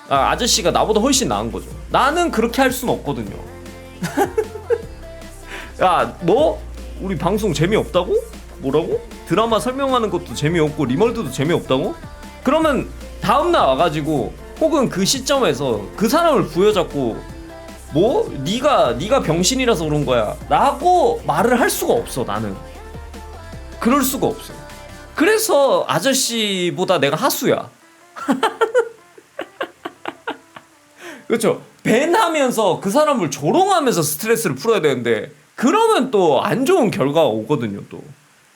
아저씨가 나보다 훨씬 나은 거죠. 나는 그렇게 할 수는 없거든요. 야, 너 우리 방송 재미없다고? 뭐라고? 드라마 설명하는 것도 재미없고 리멀드도 재미없다고? 그러면 다음날 와가지고, 혹은 그 시점에서 그 사람을 부여잡고, 뭐? 네가 병신이라서 그런 거야 라고 말을 할 수가 없어. 나는 그럴 수가 없어. 그래서 아저씨보다 내가 하수야. 그렇죠. 밴하면서 그 사람을 조롱하면서 스트레스를 풀어야 되는데, 그러면 또 안 좋은 결과가 오거든요. 또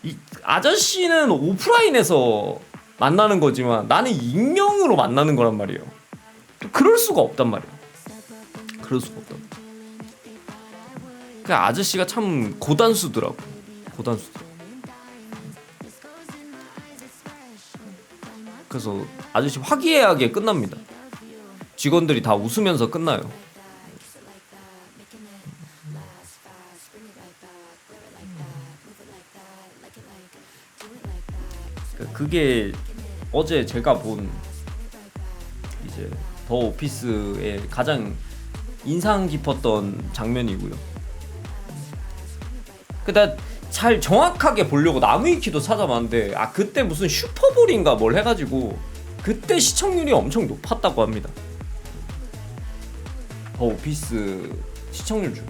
이 아저씨는 오프라인에서 만나는 거지만, 나는 익명으로 만나는 거란 말이에요. 또 그럴 수가 없단 말이에요. 그럴 수가 없단 말이에요. 그러니까 아저씨가 참 고단수더라고. 고단수더라고. 그래서 아저씨 화기애애하게 끝납니다. 직원들이 다 웃으면서 끝나요. 그게 어제 제가 본 이제 더 오피스의 가장 인상 깊었던 장면이고요. 그다 잘 정확하게 보려고 나무위키도 찾아봤는데, 그때 무슨 슈퍼볼인가 뭘 해가지고 그때 시청률이 엄청 높았다고 합니다. 더 오피스 시청률 중.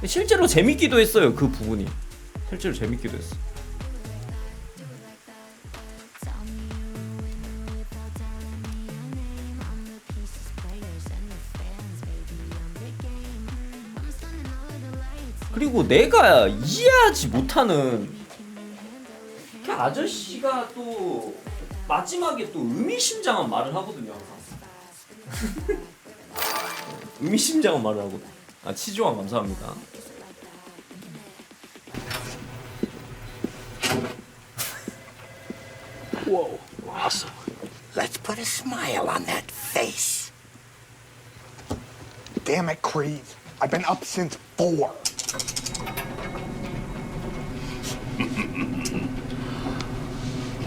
실제로 재밌기도 했어요. 그 부분이 실제로 재밌기도 했어. 그리고 내가 이해하지 못하는 그 아저씨가 또 마지막에 또 의미심장한 말을 하거든요. 항상. 의미심장한 말을 하거든. 아, 치즈왕 감사합니다. Whoa, awesome. Let's put a smile on that face. Damn it, Creed. I've been up since 4.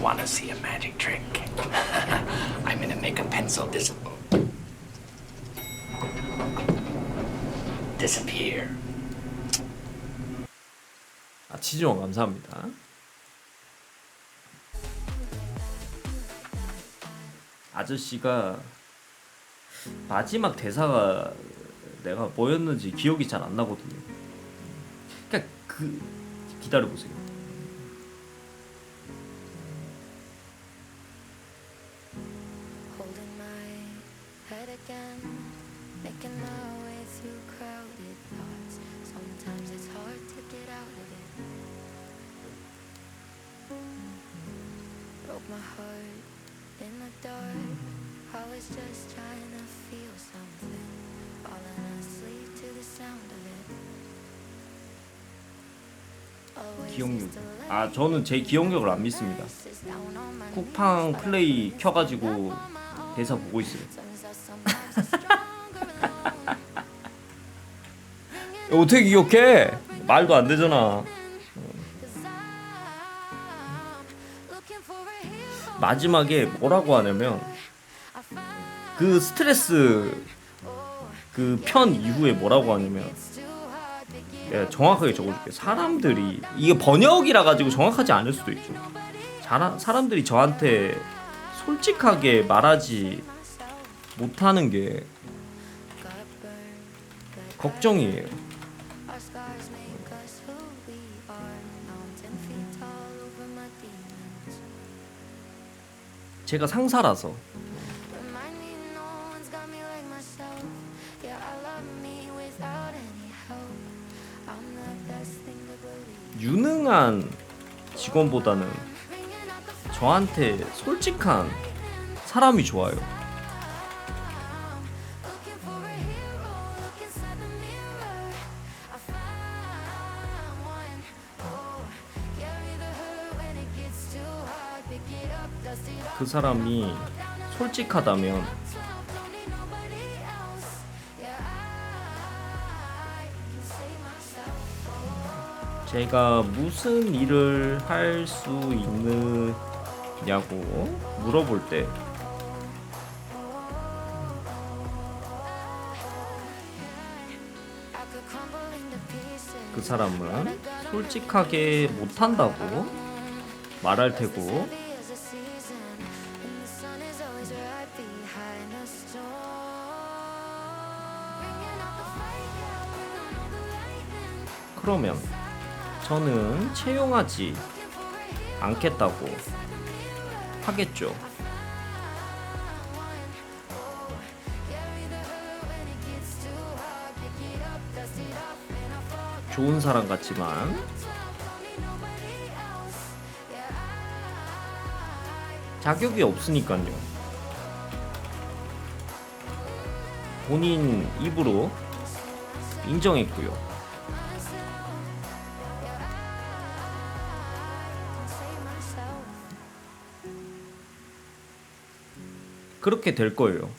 Wanna see a magic trick? I'm gonna make a pencil disappear. 아, 치즈왕 감사합니다. 아저씨가 마지막 대사가 내가 뭐였는지 기억이 잘 안 나거든요. 그러니까 그 기다려 보세요. Holding my head again, making my way through crowded thoughts. Sometimes it's hard to get out of it. Broke my heart in the dark. I was just trying to feel something. Falling asleep to the sound of it. Always 기억력. used to let 아, 저는 제 기억력을 안 믿습니다. us down on my 쿠팡 플레이 켜가지고 대사 보고 있어요. 어떻게 기억해? 말도 안 되잖아. 마지막에 뭐라고 하냐면 그 스트레스 그 편 이후에 뭐라고 하냐면 내가 정확하게 적어줄게. 사람들이 이게 번역이라 가지고 정확하지 않을 수도 있죠. 사람들이 저한테 솔직하게 말하지 못하는 게 걱정이에요. Our scars make us who we are. Mountain feet tall over my demons. 제가 상사라서 Remind me no one's got me like myself. Yeah, I love me without any help. I'm the best thing to believe. 유능한 직원보다는 Ringing out the 저한테 솔직한 사람이 좋아요. looking for a hero. Look inside the mirror. I found one. Oh, carry the hurt when it gets too hard. Pick it up, dust it off. 그 사람이 솔직하다면 Don't need nobody else. Yeah, I can save myself. 제가 무슨 일을 할 수 있느냐고 물어볼 때 I could crumble into pieces. 그 사람은 솔직하게 못한다고 말할 테고 Heavy as a season, and the sun is always right behind the storm. Bringing out the fire, bringing all the lightning. 그러면 저는 채용하지 않겠다고 하겠죠. Carry the hurt when it gets too hard. Pick it up, dust it off, and I fall. 좋은 사람 같지만 Don't need nobody else. Yeah, 자격이 없으니까요. 본인 입으로 인정했고요. save myself. 그렇게 될 거예요.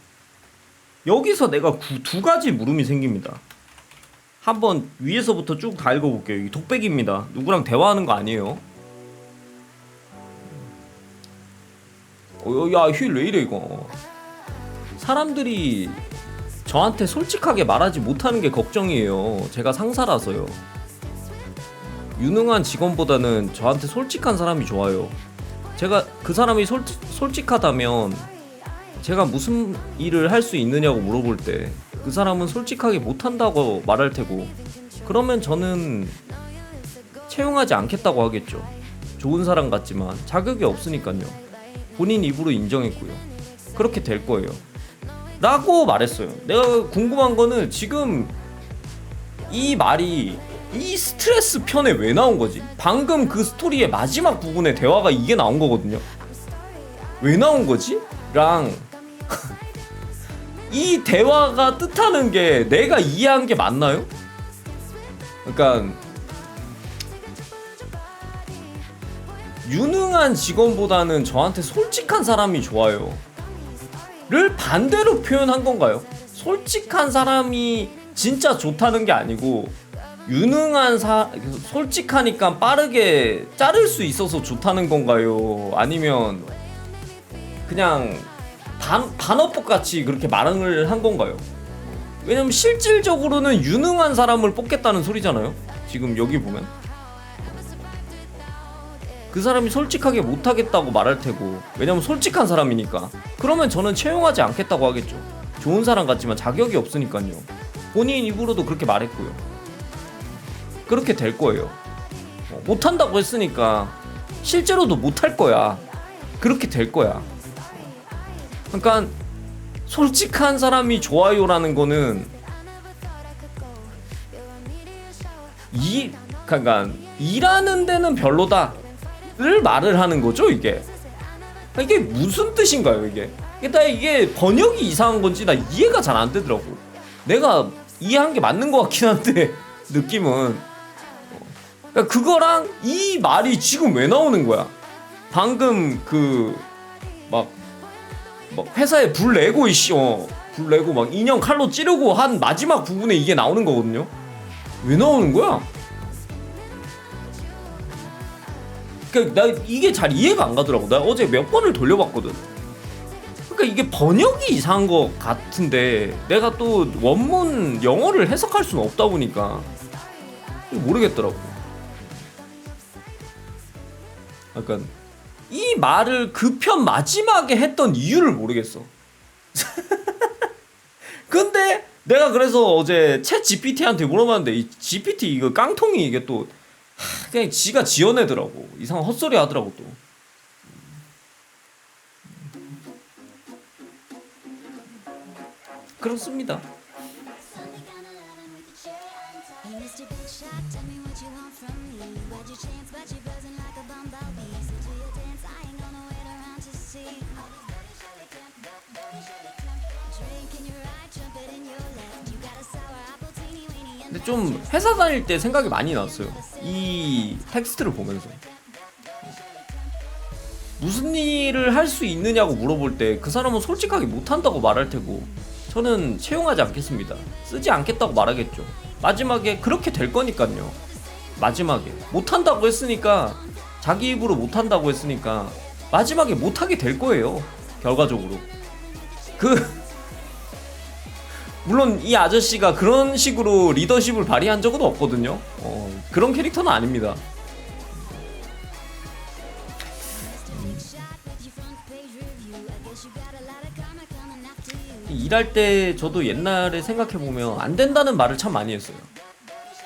여기서 내가 두 가지 물음이 생깁니다. 한번 위에서부터 쭉 다 읽어볼게요. 이 독백입니다. 누구랑 대화하는 거 아니에요. 야, 휠 왜 이래 이거. 사람들이 저한테 솔직하게 말하지 못하는 게 걱정이에요. 제가 상사라서요. 유능한 직원보다는 저한테 솔직한 사람이 좋아요. 제가 그 사람이 솔직하다면 제가 무슨 일을 할 수 있느냐고 물어볼 때 그 사람은 솔직하게 못한다고 말할 테고 그러면 저는 채용하지 않겠다고 하겠죠. 좋은 사람 같지만 자격이 없으니까요. 본인 입으로 인정했고요. 그렇게 될 거예요. 라고 말했어요. 내가 궁금한 거는 지금 이 말이 이 스트레스 편에 왜 나온 거지? 방금 그 스토리의 마지막 부분에 대화가 이게 나온 거거든요. 왜 나온 거지? 랑 이 대화가 뜻하는 게 내가 이해한 게 맞나요? 그러니까 유능한 직원보다는 저한테 솔직한 사람이 좋아요 를 반대로 표현한 건가요? 솔직한 사람이 진짜 좋다는 게 아니고 유능한 솔직하니까 빠르게 자를 수 있어서 좋다는 건가요? 아니면 그냥 반어법 같이 그렇게 말을 한 건가요? 왜냐면 실질적으로는 유능한 사람을 뽑겠다는 소리잖아요. 지금 여기 보면 그 사람이 솔직하게 못하겠다고 말할 테고, 왜냐면 솔직한 사람이니까. 그러면 저는 채용하지 않겠다고 하겠죠. 좋은 사람 같지만 자격이 없으니까요. 본인 입으로도 그렇게 말했고요. 그렇게 될 거예요. 못한다고 했으니까 실제로도 못할 거야. 그렇게 될 거야. 그러니까 솔직한 사람이 좋아요라는 거는 그러니까 일하는 데는 별로다를 말을 하는 거죠. 이게 무슨 뜻인가요? 이게 번역이 이상한 건지 나 이해가 잘 안 되더라고. 내가 이해한 게 맞는 것 같긴 한데 느낌은 그러니까 그거랑 이 말이 지금 왜 나오는 거야? 방금 막 회사에 불 내고 불 내고 막 인형 칼로 찌르고 한 마지막 부분에 이게 나오는 거거든요. 왜 나오는 거야? 그러니까 나 이게 잘 이해가 안 가더라고. 나 어제 몇 번을 돌려봤거든. 그러니까 이게 번역이 이상한 것 같은데 내가 또 원문 영어를 해석할 수는 없다 보니까 모르겠더라고. 그러니까 이 말을 그 편 마지막에 했던 이유를 모르겠어. 근데 내가 그래서 어제 챗 GPT한테 물어봤는데 이 GPT 이거 깡통이 이게 또 그냥 지가 지어내더라고. 이상한 헛소리 하더라고 또. 그렇습니다. 근데 좀 회사 다닐 때 생각이 많이 났어요. 이 텍스트를 보면서 무슨 일을 할 수 있느냐고 물어볼 때 그 사람은 솔직하게 못한다고 말할 테고 저는 채용하지 않겠습니다. 쓰지 않겠다고 말하겠죠. 마지막에 그렇게 될 거니까요. 마지막에 못한다고 했으니까, 자기 입으로 못한다고 했으니까 마지막에 못하게 될 거예요. 결과적으로. 물론 이 아저씨가 그런 식으로 리더십을 발휘한 적은 없거든요. 그런 캐릭터는 아닙니다. 일할 때 저도 옛날에 생각해보면 안 된다는 말을 참 많이 했어요.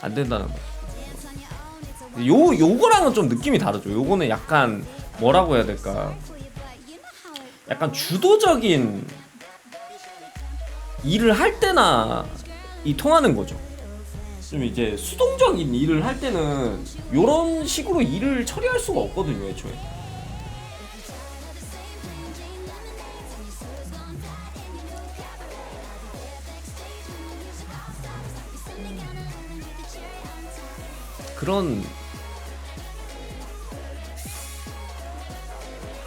안 된다는 말. 요거랑은 좀 느낌이 다르죠. 요거는 약간 뭐라고 해야 될까, 약간 주도적인 일을 할 때나 이 통하는 거죠. 좀 이제 수동적인 일을 할 때는 요런 식으로 일을 처리할 수가 없거든요, 애초에. 그런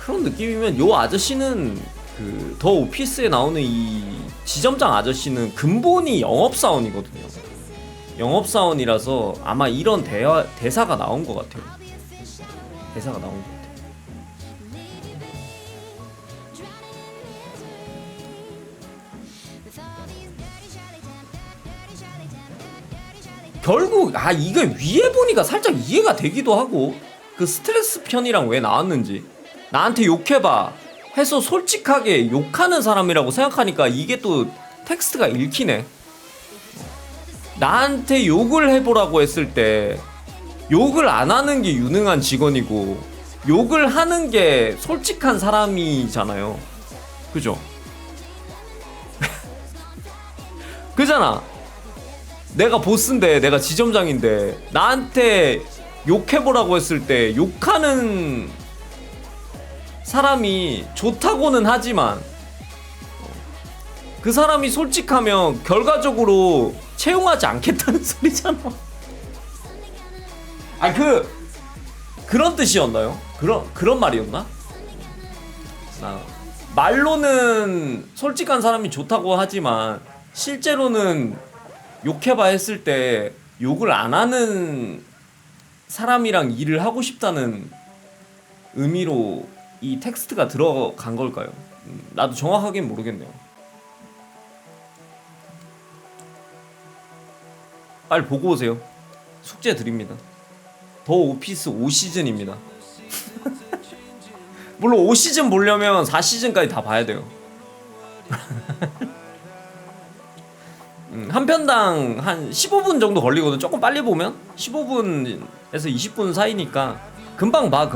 느낌이면 요 아저씨는 더 오피스에 나오는 이 지점장 아저씨는 근본이 영업사원이거든요. 영업사원이라서 아마 이런 대사가 나온 것 같아요. 대사가 나온 것 같아요. 결국 이게 위에 보니까 살짝 이해가 되기도 하고, 그 스트레스 편이랑 왜 나왔는지. 나한테 욕해봐 해서 솔직하게 욕하는 사람이라고 생각하니까 이게 또 텍스트가 읽히네. 나한테 욕을 해보라고 했을 때 욕을 안 하는 게 유능한 직원이고 욕을 하는 게 솔직한 사람이잖아요. 그죠? 그잖아. 내가 보스인데, 내가 지점장인데 나한테 욕해보라고 했을 때 욕하는 사람이 좋다고는 하지만 그 사람이 솔직하면 결과적으로 채용하지 않겠다는 소리잖아. 아니 그런 뜻이었나요? 그런 말이었나? 말로는 솔직한 사람이 좋다고 하지만 실제로는 욕해봐 했을 때 욕을 안 하는 사람이랑 일을 하고 싶다는 의미로 이 텍스트가 들어간 걸까요? 나도 정확하게는 모르겠네요. 빨리 보고 오세요. 숙제 드립니다. 더 오피스 5시즌입니다. 물론 5시즌 보려면 4시즌까지 다 봐야 돼요. 한 편당 한 15분 정도 걸리거든. 조금 빨리 보면 15분에서 20분 사이니까 금방 봐.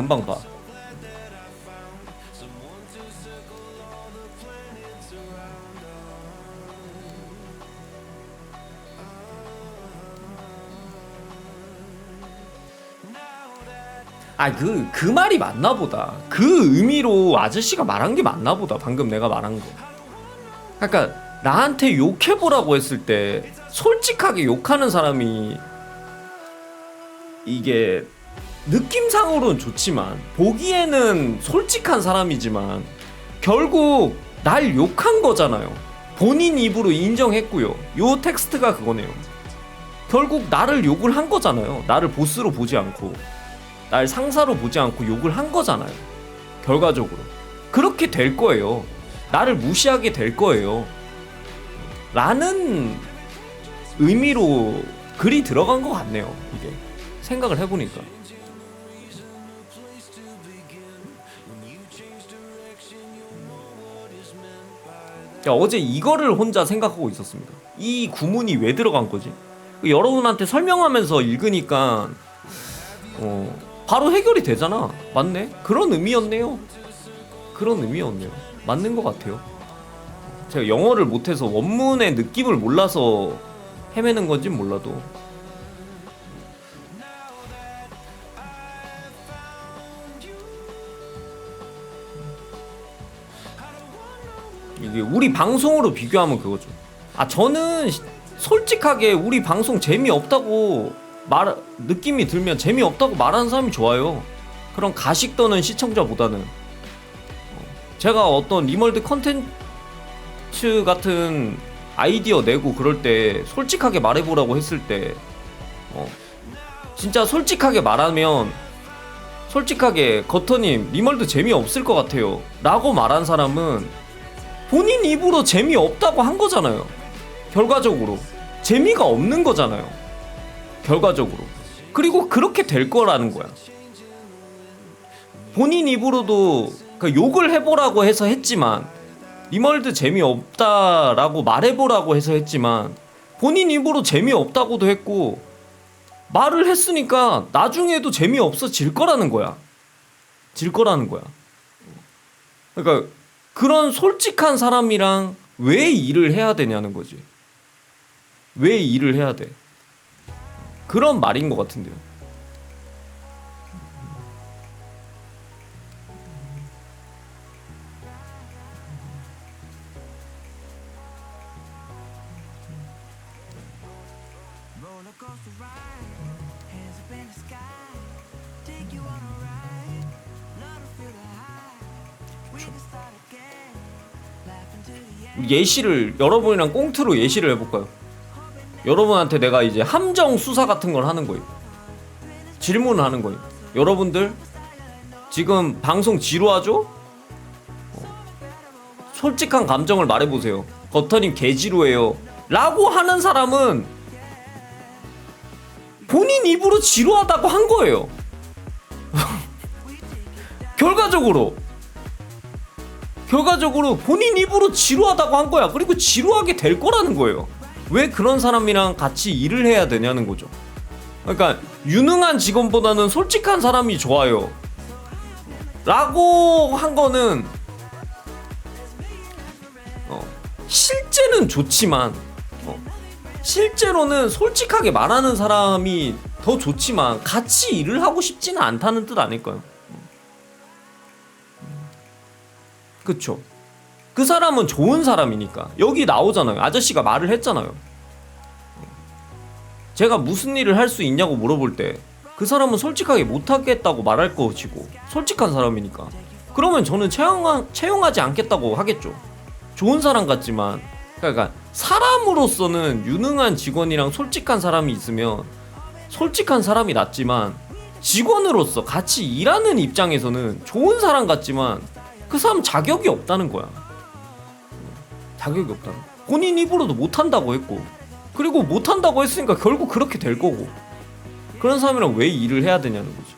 아, 그 말이 맞나 보다. 그 의미로 아저씨가 말한 게 맞나 보다. 방금 내가 말한 거. 그러니까 나한테 욕해보라고 했을 때 솔직하게 욕하는 사람이 이게 느낌상으로는 좋지만 보기에는 솔직한 사람이지만 결국 날 욕한 거잖아요. 본인 입으로 인정했고요. 요 텍스트가 그거네요. 결국 나를 욕을 한 거잖아요. 나를 보스로 보지 않고 날 상사로 보지 않고 욕을 한 거잖아요. 결과적으로 그렇게 될 거예요. 나를 무시하게 될 거예요. 라는 의미로 글이 들어간 것 같네요. 이게 생각을 해보니까. 어제 이거를 혼자 생각하고 있었습니다. 이 구문이 왜 들어간 거지? 여러분한테 설명하면서 읽으니까 바로 해결이 되잖아. 맞네? 그런 의미였네요. 맞는 것 같아요. 제가 영어를 못해서 원문의 느낌을 몰라서 헤매는 건진 몰라도 이게 우리 방송으로 비교하면 그거죠. 아, 저는 솔직하게 우리 방송 재미없다고 느낌이 들면 재미없다고 말하는 사람이 좋아요. 그런 가식 떠는 시청자보다는 제가 어떤 리멀드 컨텐츠 같은 아이디어 내고 그럴 때 솔직하게 말해보라고 했을 때 진짜 솔직하게 말하면 솔직하게 겉터님 리멀드 재미없을 것 같아요 라고 말한 사람은 본인 입으로 재미없다고 한 거잖아요. 결과적으로 재미가 없는 거잖아요. 결과적으로. 그리고 그렇게 될 거라는 거야. 본인 입으로도 욕을 해보라고 해서 했지만 리멀드 재미없다라고 말해보라고 해서 했지만 본인 입으로 재미없다고도 했고 말을 했으니까 나중에도 재미없어질 거라는 거야. 그러니까 그런 솔직한 사람이랑 왜 일을 해야 되냐는 거지. 왜 일을 해야 돼? 그런 말인 것 같은데요. 예시를 여러분이랑 꽁트로 예시를 해볼까요? 여러분한테 내가 이제 함정 수사 같은 걸 하는 거예요. 질문을 하는 거예요. 여러분들 지금 방송 지루하죠? 솔직한 감정을 말해보세요. 겉터님 개지루해요 라고 하는 사람은 본인 입으로 지루하다고 한 거예요. 결과적으로 본인 입으로 지루하다고 한 거야. 그리고 지루하게 될 거라는 거예요. 왜 그런 사람이랑 같이 일을 해야 되냐는 거죠. 그러니까 유능한 직원보다는 솔직한 사람이 좋아요 라고 한 거는 실제는 좋지만 실제로는 솔직하게 말하는 사람이 더 좋지만 같이 일을 하고 싶지는 않다는 뜻 아닐까요? 그쵸? 그 사람은 좋은 사람이니까. 여기 나오잖아요. 아저씨가 말을 했잖아요. 제가 무슨 일을 할 수 있냐고 물어볼 때 그 사람은 솔직하게 못하겠다고 말할 것이고 솔직한 사람이니까 그러면 저는 채용하지 않겠다고 하겠죠. 좋은 사람 같지만 그러니까 사람으로서는 유능한 직원이랑 솔직한 사람이 있으면 솔직한 사람이 낫지만 직원으로서 같이 일하는 입장에서는 좋은 사람 같지만 그 사람 자격이 없다는 거야. 자격이 없다는 거야. 본인 입으로도 못한다고 했고 그리고 못한다고 했으니까 결국 그렇게 될 거고 그런 사람이랑 왜 일을 해야 되냐는 거죠.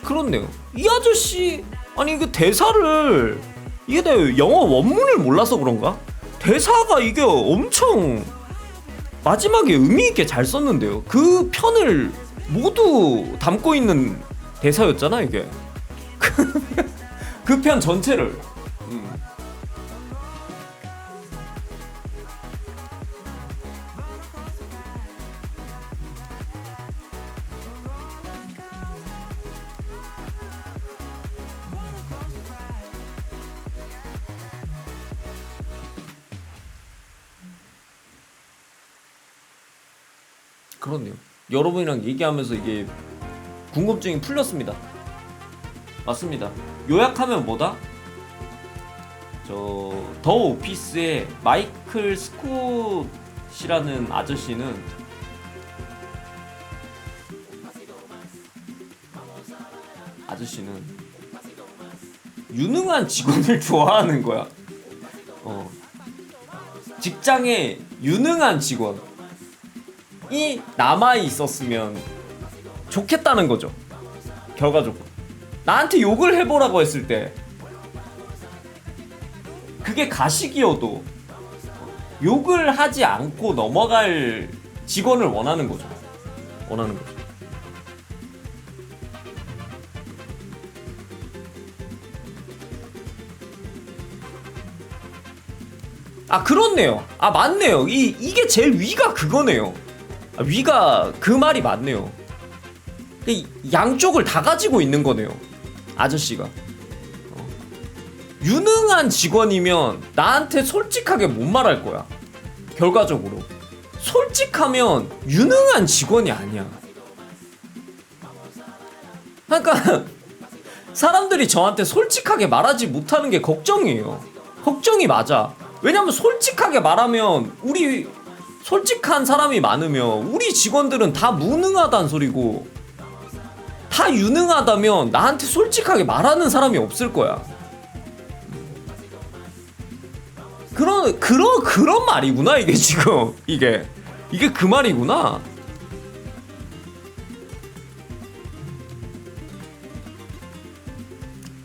그렇네요. 이 아저씨 아니 그 대사를 이게 내가 영어 원문을 몰라서 그런가? 대사가 이게 엄청 마지막에 의미 있게 잘 썼는데요. 그 편을 모두 담고 있는 대사였잖아 이게. 그 편 전체를. 그렇네요. 여러분이랑 얘기하면서 이게 궁금증이 풀렸습니다. 맞습니다. 요약하면 뭐다? 더 오피스의 마이클 스콧이라는 아저씨는 유능한 직원을 좋아하는 거야. 직장에 유능한 직원이 남아 있었으면 좋겠다는 거죠. 결과적으로 나한테 욕을 해보라고 했을 때 그게 가식이어도 욕을 하지 않고 넘어갈 직원을 원하는 거죠. 아 그렇네요. 아 맞네요. 이게 제일 위가 그거네요. 위가 그 말이 맞네요. 양쪽을 다 가지고 있는 거네요. 아저씨가 유능한 직원이면 나한테 솔직하게 못 말할 거야. 결과적으로 솔직하면 유능한 직원이 아니야. 그러니까 사람들이 저한테 솔직하게 말하지 못하는 게 걱정이에요. 걱정이 맞아. 왜냐면 솔직하게 말하면 우리 솔직한 사람이 많으면 우리 직원들은 다 무능하다는 소리고 다 유능하다면 나한테 솔직하게 말하는 사람이 없을 거야. 그런 말이구나 이게 지금 이게 그 말이구나.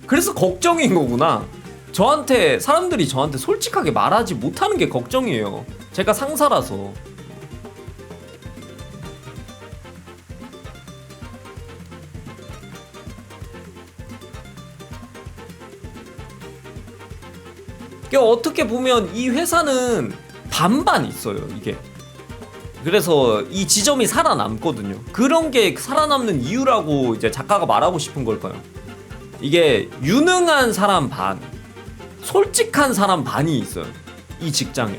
그래서 걱정인 거구나. 사람들이 저한테 솔직하게 말하지 못하는 게 걱정이에요. 제가 상사라서. 어떻게 보면 이 회사는 반반 있어요 이게. 그래서 이 지점이 살아남거든요. 그런 게 살아남는 이유라고 이제 작가가 말하고 싶은 걸까요? 이게 유능한 사람 반, 솔직한 사람 반이 있어요 이 직장에.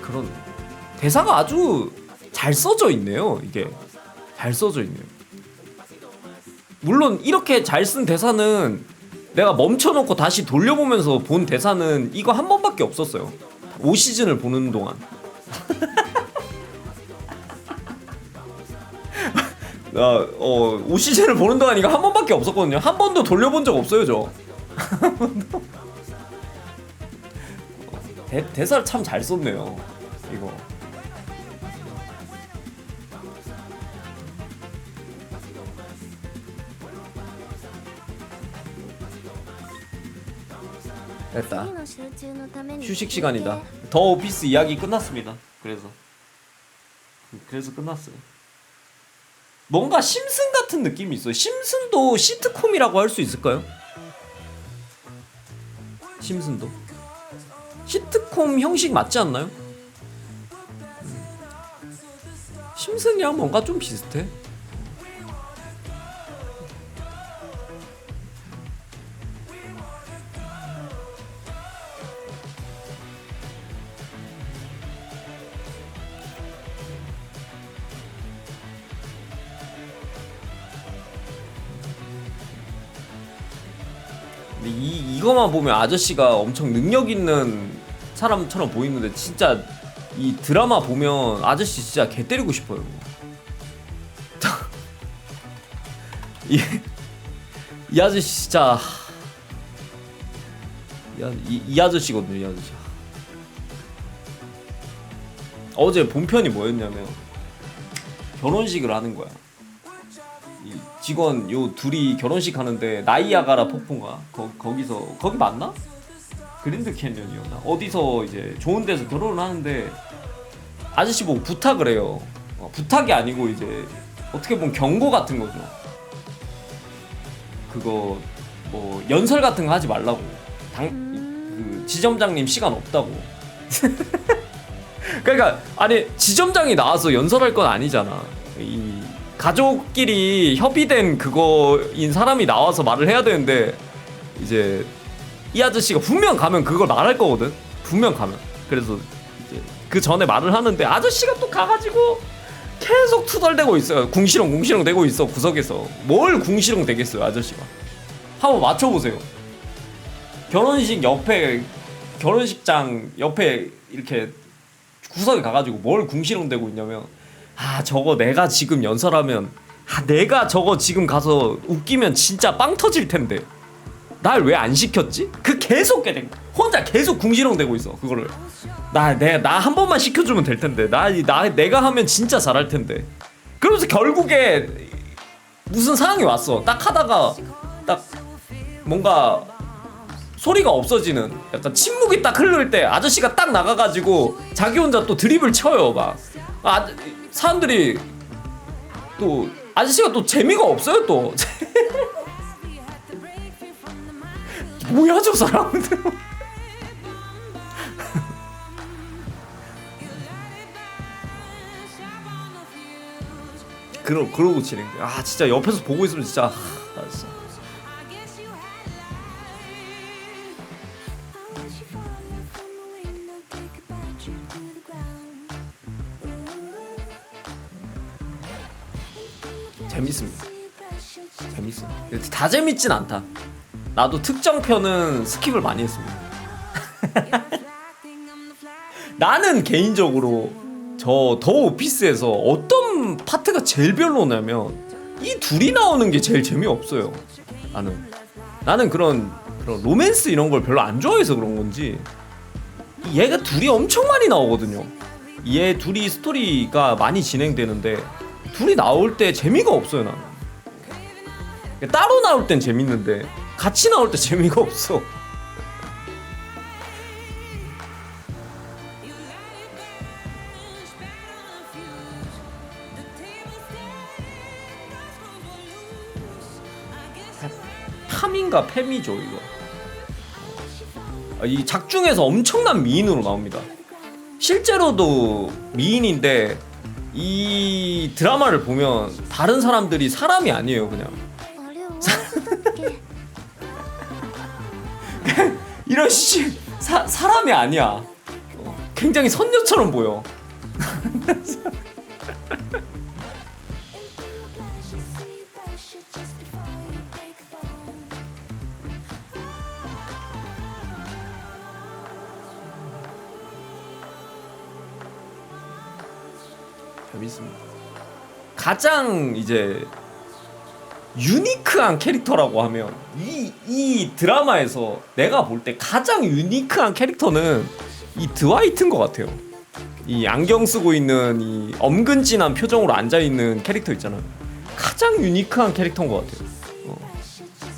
그런 대사가 아주 잘 써져 있네요. 이게 잘 써져 있네요. 물론 이렇게 잘 쓴 대사는 내가 멈춰놓고 다시 돌려보면서 본 대사는 이거 한 번밖에 없었어요. 5시즌을 보는 동안. 5시즌을 보는 동안 이거 한 번밖에 없었거든요. 한 번도 돌려본 적 없어요, 저. 대사를 참 잘 썼네요, 이거. 됐다. 次の集中のために 휴식 시간이다. 더 오피스 이야기 끝났습니다. 그래서 끝났어요. 뭔가 심슨 같은 느낌이 있어요. 심슨도 시트콤이라고 할 수 있을까요? 심슨도 시트콤 형식 맞지 않나요? 심슨이랑 뭔가 좀 비슷해. 근데 이거만 보면 아저씨가 엄청 능력 있는 사람처럼 보이는데 진짜 이 드라마 보면 아저씨 진짜 개 때리고 싶어요. 이 아저씨 진짜 이 아저씨거든요, 이 아저씨. 어제 본편이 뭐였냐면 결혼식을 하는 거야. 이 직원 요 둘이 결혼식 하는데 나이아가라 폭포인가? 거기 맞나? 그랜드 캐년이었나? 어디서 이제 좋은 데서 결혼을 하는데 아저씨 보고 부탁을 해요. 부탁이 아니고 이제 어떻게 보면 경고 같은 거죠. 그거 뭐 연설 같은 거 하지 말라고. 그 지점장님 시간 없다고. 그러니까 아니 지점장이 나와서 연설할 건 아니잖아. 이 가족끼리 협의된 그거인 사람이 나와서 말을 해야 되는데 이제 이 아저씨가 분명 가면 그걸 말할 거거든. 분명 가면. 그래서 이제 그 전에 말을 하는데 아저씨가 또 가가지고 계속 투덜대고 있어요. 궁시렁 대고 있어 구석에서. 뭘 궁시렁 대겠어요 아저씨가. 한번 맞춰보세요. 결혼식장 옆에 이렇게 구석에 가가지고 뭘 궁시렁 대고 있냐면 저거 내가 지금 연설하면 내가 저거 지금 가서 웃기면 진짜 빵 터질 텐데 날 왜 안 시켰지? 계속 혼자 계속 궁시렁 대고 있어 그거를. 나 한 번만 시켜주면 될 텐데 내가 하면 진짜 잘할 텐데. 그러면서 결국에 무슨 상황이 왔어. 딱 하다가 딱 뭔가 소리가 없어지는 약간 침묵이 딱 흐를 때 아저씨가 딱 나가가지고 자기 혼자 또 드립을 쳐요. 막 사람들이 또 아저씨가 또 재미가 없어요 또. 뭐야 저 사람들. 그러고 진행돼. 진짜 옆에서 보고 있으면 진짜 진짜. 재밌습니다. 재밌어. 다 재밌진 않다. 나도 특정 편은 스킵을 많이 했습니다. 나는 개인적으로 저 더 오피스에서 어떤 파트가 제일 별로냐면 이 둘이 나오는 게 제일 재미없어요. 나는 그런 로맨스 이런 걸 별로 안 좋아해서 그런 건지 얘가 둘이 엄청 많이 나오거든요. 얘 둘이 스토리가 많이 진행되는데 둘이 나올 때 재미가 없어요. 나는 따로 나올 땐 재밌는데 같이 나올 때 재미가 없어. 팜인가 팸이죠 이거. 이 작중에서 엄청난 미인으로 나옵니다. 실제로도 미인인데 이 드라마를 보면 다른 사람들이 사람이 아니에요 그냥. 이런 사람이 아니야. 굉장히 선녀처럼 보여. 재밌습니다. 가장 이제 유니크한 캐릭터라고 하면 이 드라마에서 내가 볼 때 가장 유니크한 캐릭터는 이 드와이트인 것 같아요. 이 안경 쓰고 있는 이 엄근진한 표정으로 앉아있는 캐릭터 있잖아요. 가장 유니크한 캐릭터인 것 같아요.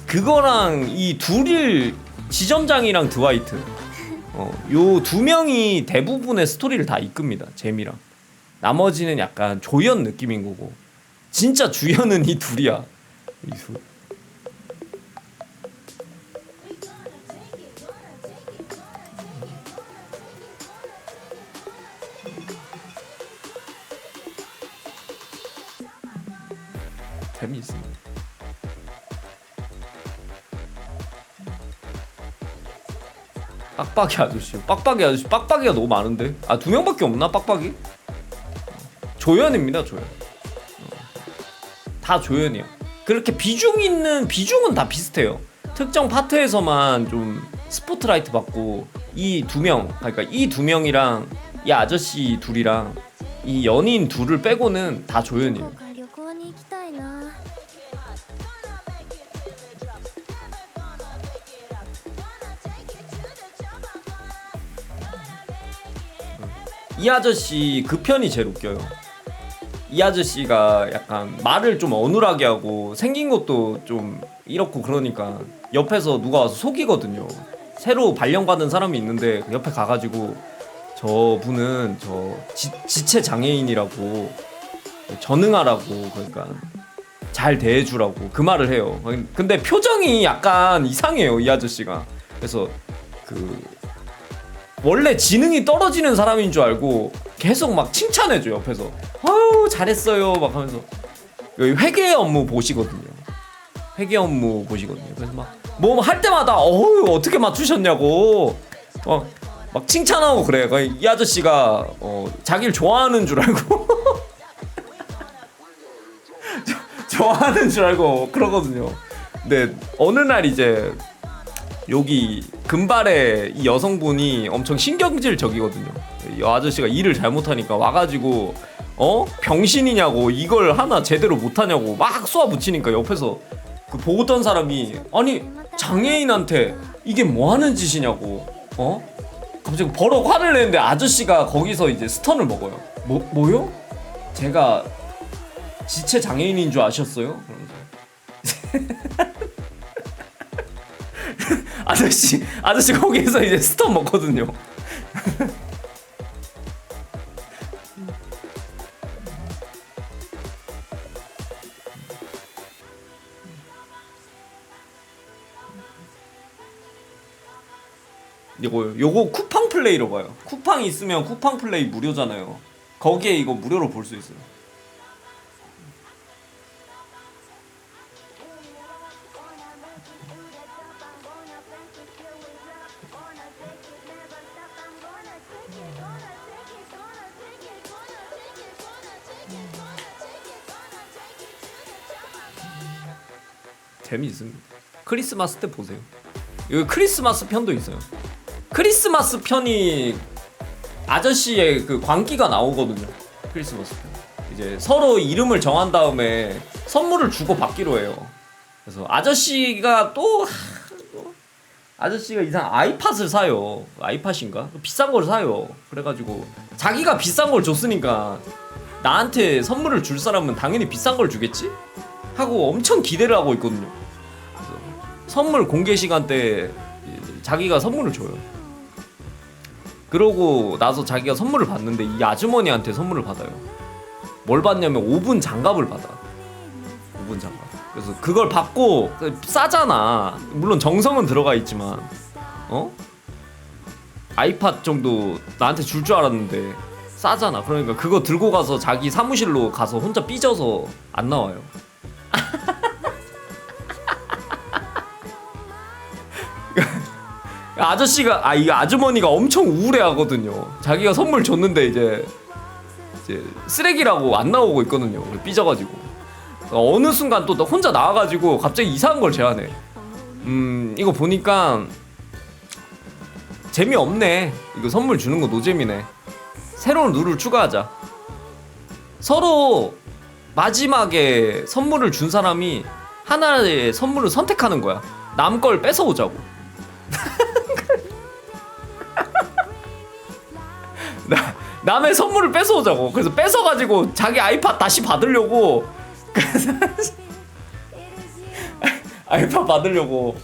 그거랑 이 둘이 지점장이랑 드와이트 요 두 명이 대부분의 스토리를 다 이끕니다. 재미랑. 나머지는 약간 조연 느낌인 거고 진짜 주연은 이 둘이야. 이 둘. 재미있습니다. 빡빡이 아저씨, 빡빡이가 너무 많은데. 아, 2명밖에 없나 빡빡이? 조연입니다, 조연. 다 조연이야. 그렇게 비중은 다 비슷해요. 특정 파트에서만 좀 스포트라이트 받고 이 두 명, 그러니까 이 두 명이랑 이 아저씨 둘이랑 이 연인 둘을 빼고는 다 조연이에요. 旅行に行きたいな。 이 아저씨 그 편이 제일 웃겨요. 이 아저씨가 약간 말을 좀 어눌하게 하고 생긴 것도 좀 이렇고 그러니까 옆에서 누가 와서 속이거든요. 새로 발령받은 사람이 있는데 옆에 가가지고 저분은 지체 장애인이라고 전응하라고 그러니까 잘 대해주라고 그 말을 해요. 근데 표정이 약간 이상해요, 이 아저씨가. 그래서 원래 지능이 떨어지는 사람인 줄 알고 계속 막 칭찬해줘 옆에서. 아유 잘했어요 막 하면서. 여기 회계 업무 보시거든요. 그래서 막 뭐 할 때마다 어떻게 맞추셨냐고 막 칭찬하고 그래. 이 아저씨가 자기를 좋아하는 줄 알고 좋아하는 줄 알고 그러거든요. 근데 어느 날 이제 여기 금발의 이 여성분이 엄청 신경질적이거든요. 이 아저씨가 일을 잘못하니까 와가지고 병신이냐고 이걸 하나 제대로 못하냐고 막 쏘아붙이니까 옆에서 그 보던 사람이 아니 장애인한테 이게 뭐하는 짓이냐고 갑자기 버럭 화를 내는데 아저씨가 거기서 이제 스턴을 먹어요. 뭐요? 제가 지체 장애인인 줄 아셨어요? 그러면서 아저씨 거기에서 이제 스턴 먹거든요. 요거 쿠팡 플레이로 봐요. 쿠팡 있으면 쿠팡 플레이 무료잖아요. 거기에 이거 무료로 볼 수 있어요. 재미있습니다. 크리스마스 때 보세요. 여기 크리스마스 편도 있어요. 크리스마스 편이 아저씨의 그 광기가 나오거든요. 크리스마스 편. 이제 서로 이름을 정한 다음에 선물을 주고 받기로 해요. 그래서 아저씨가 아저씨가 이상 아이팟을 사요. 아이팟인가? 비싼 걸 사요. 그래가지고 자기가 비싼 걸 줬으니까 나한테 선물을 줄 사람은 당연히 비싼 걸 주겠지? 하고 엄청 기대를 하고 있거든요. 그래서 선물 공개 시간 때 자기가 선물을 줘요. 그러고 나서 자기가 선물을 받는데 이 아주머니한테 선물을 받아요. 뭘 받냐면 오븐 장갑을 받아. 오븐 장갑. 그래서 그걸 받고 싸잖아. 물론 정성은 들어가 있지만 아이팟 정도 나한테 줄 줄 알았는데 싸잖아. 그러니까 그거 들고 가서 자기 사무실로 가서 혼자 삐져서 안 나와요. 아저씨가 이 아주머니가 엄청 우울해하거든요. 자기가 선물 줬는데 이제 쓰레기라고 안 나오고 있거든요. 삐져가지고 어느 순간 또 혼자 나와가지고 갑자기 이상한 걸 제안해. 이거 보니까 재미없네. 이거 선물 주는 거 노잼이네. 새로운 룰을 추가하자. 서로 마지막에 선물을 준 사람이 하나의 선물을 선택하는 거야. 남 걸 뺏어 오자고. 남의 선물을 뺏어 오자고. 그래서 뺏어 가지고 자기 아이팟 다시 받으려고. 그래서 아이팟 받으려고.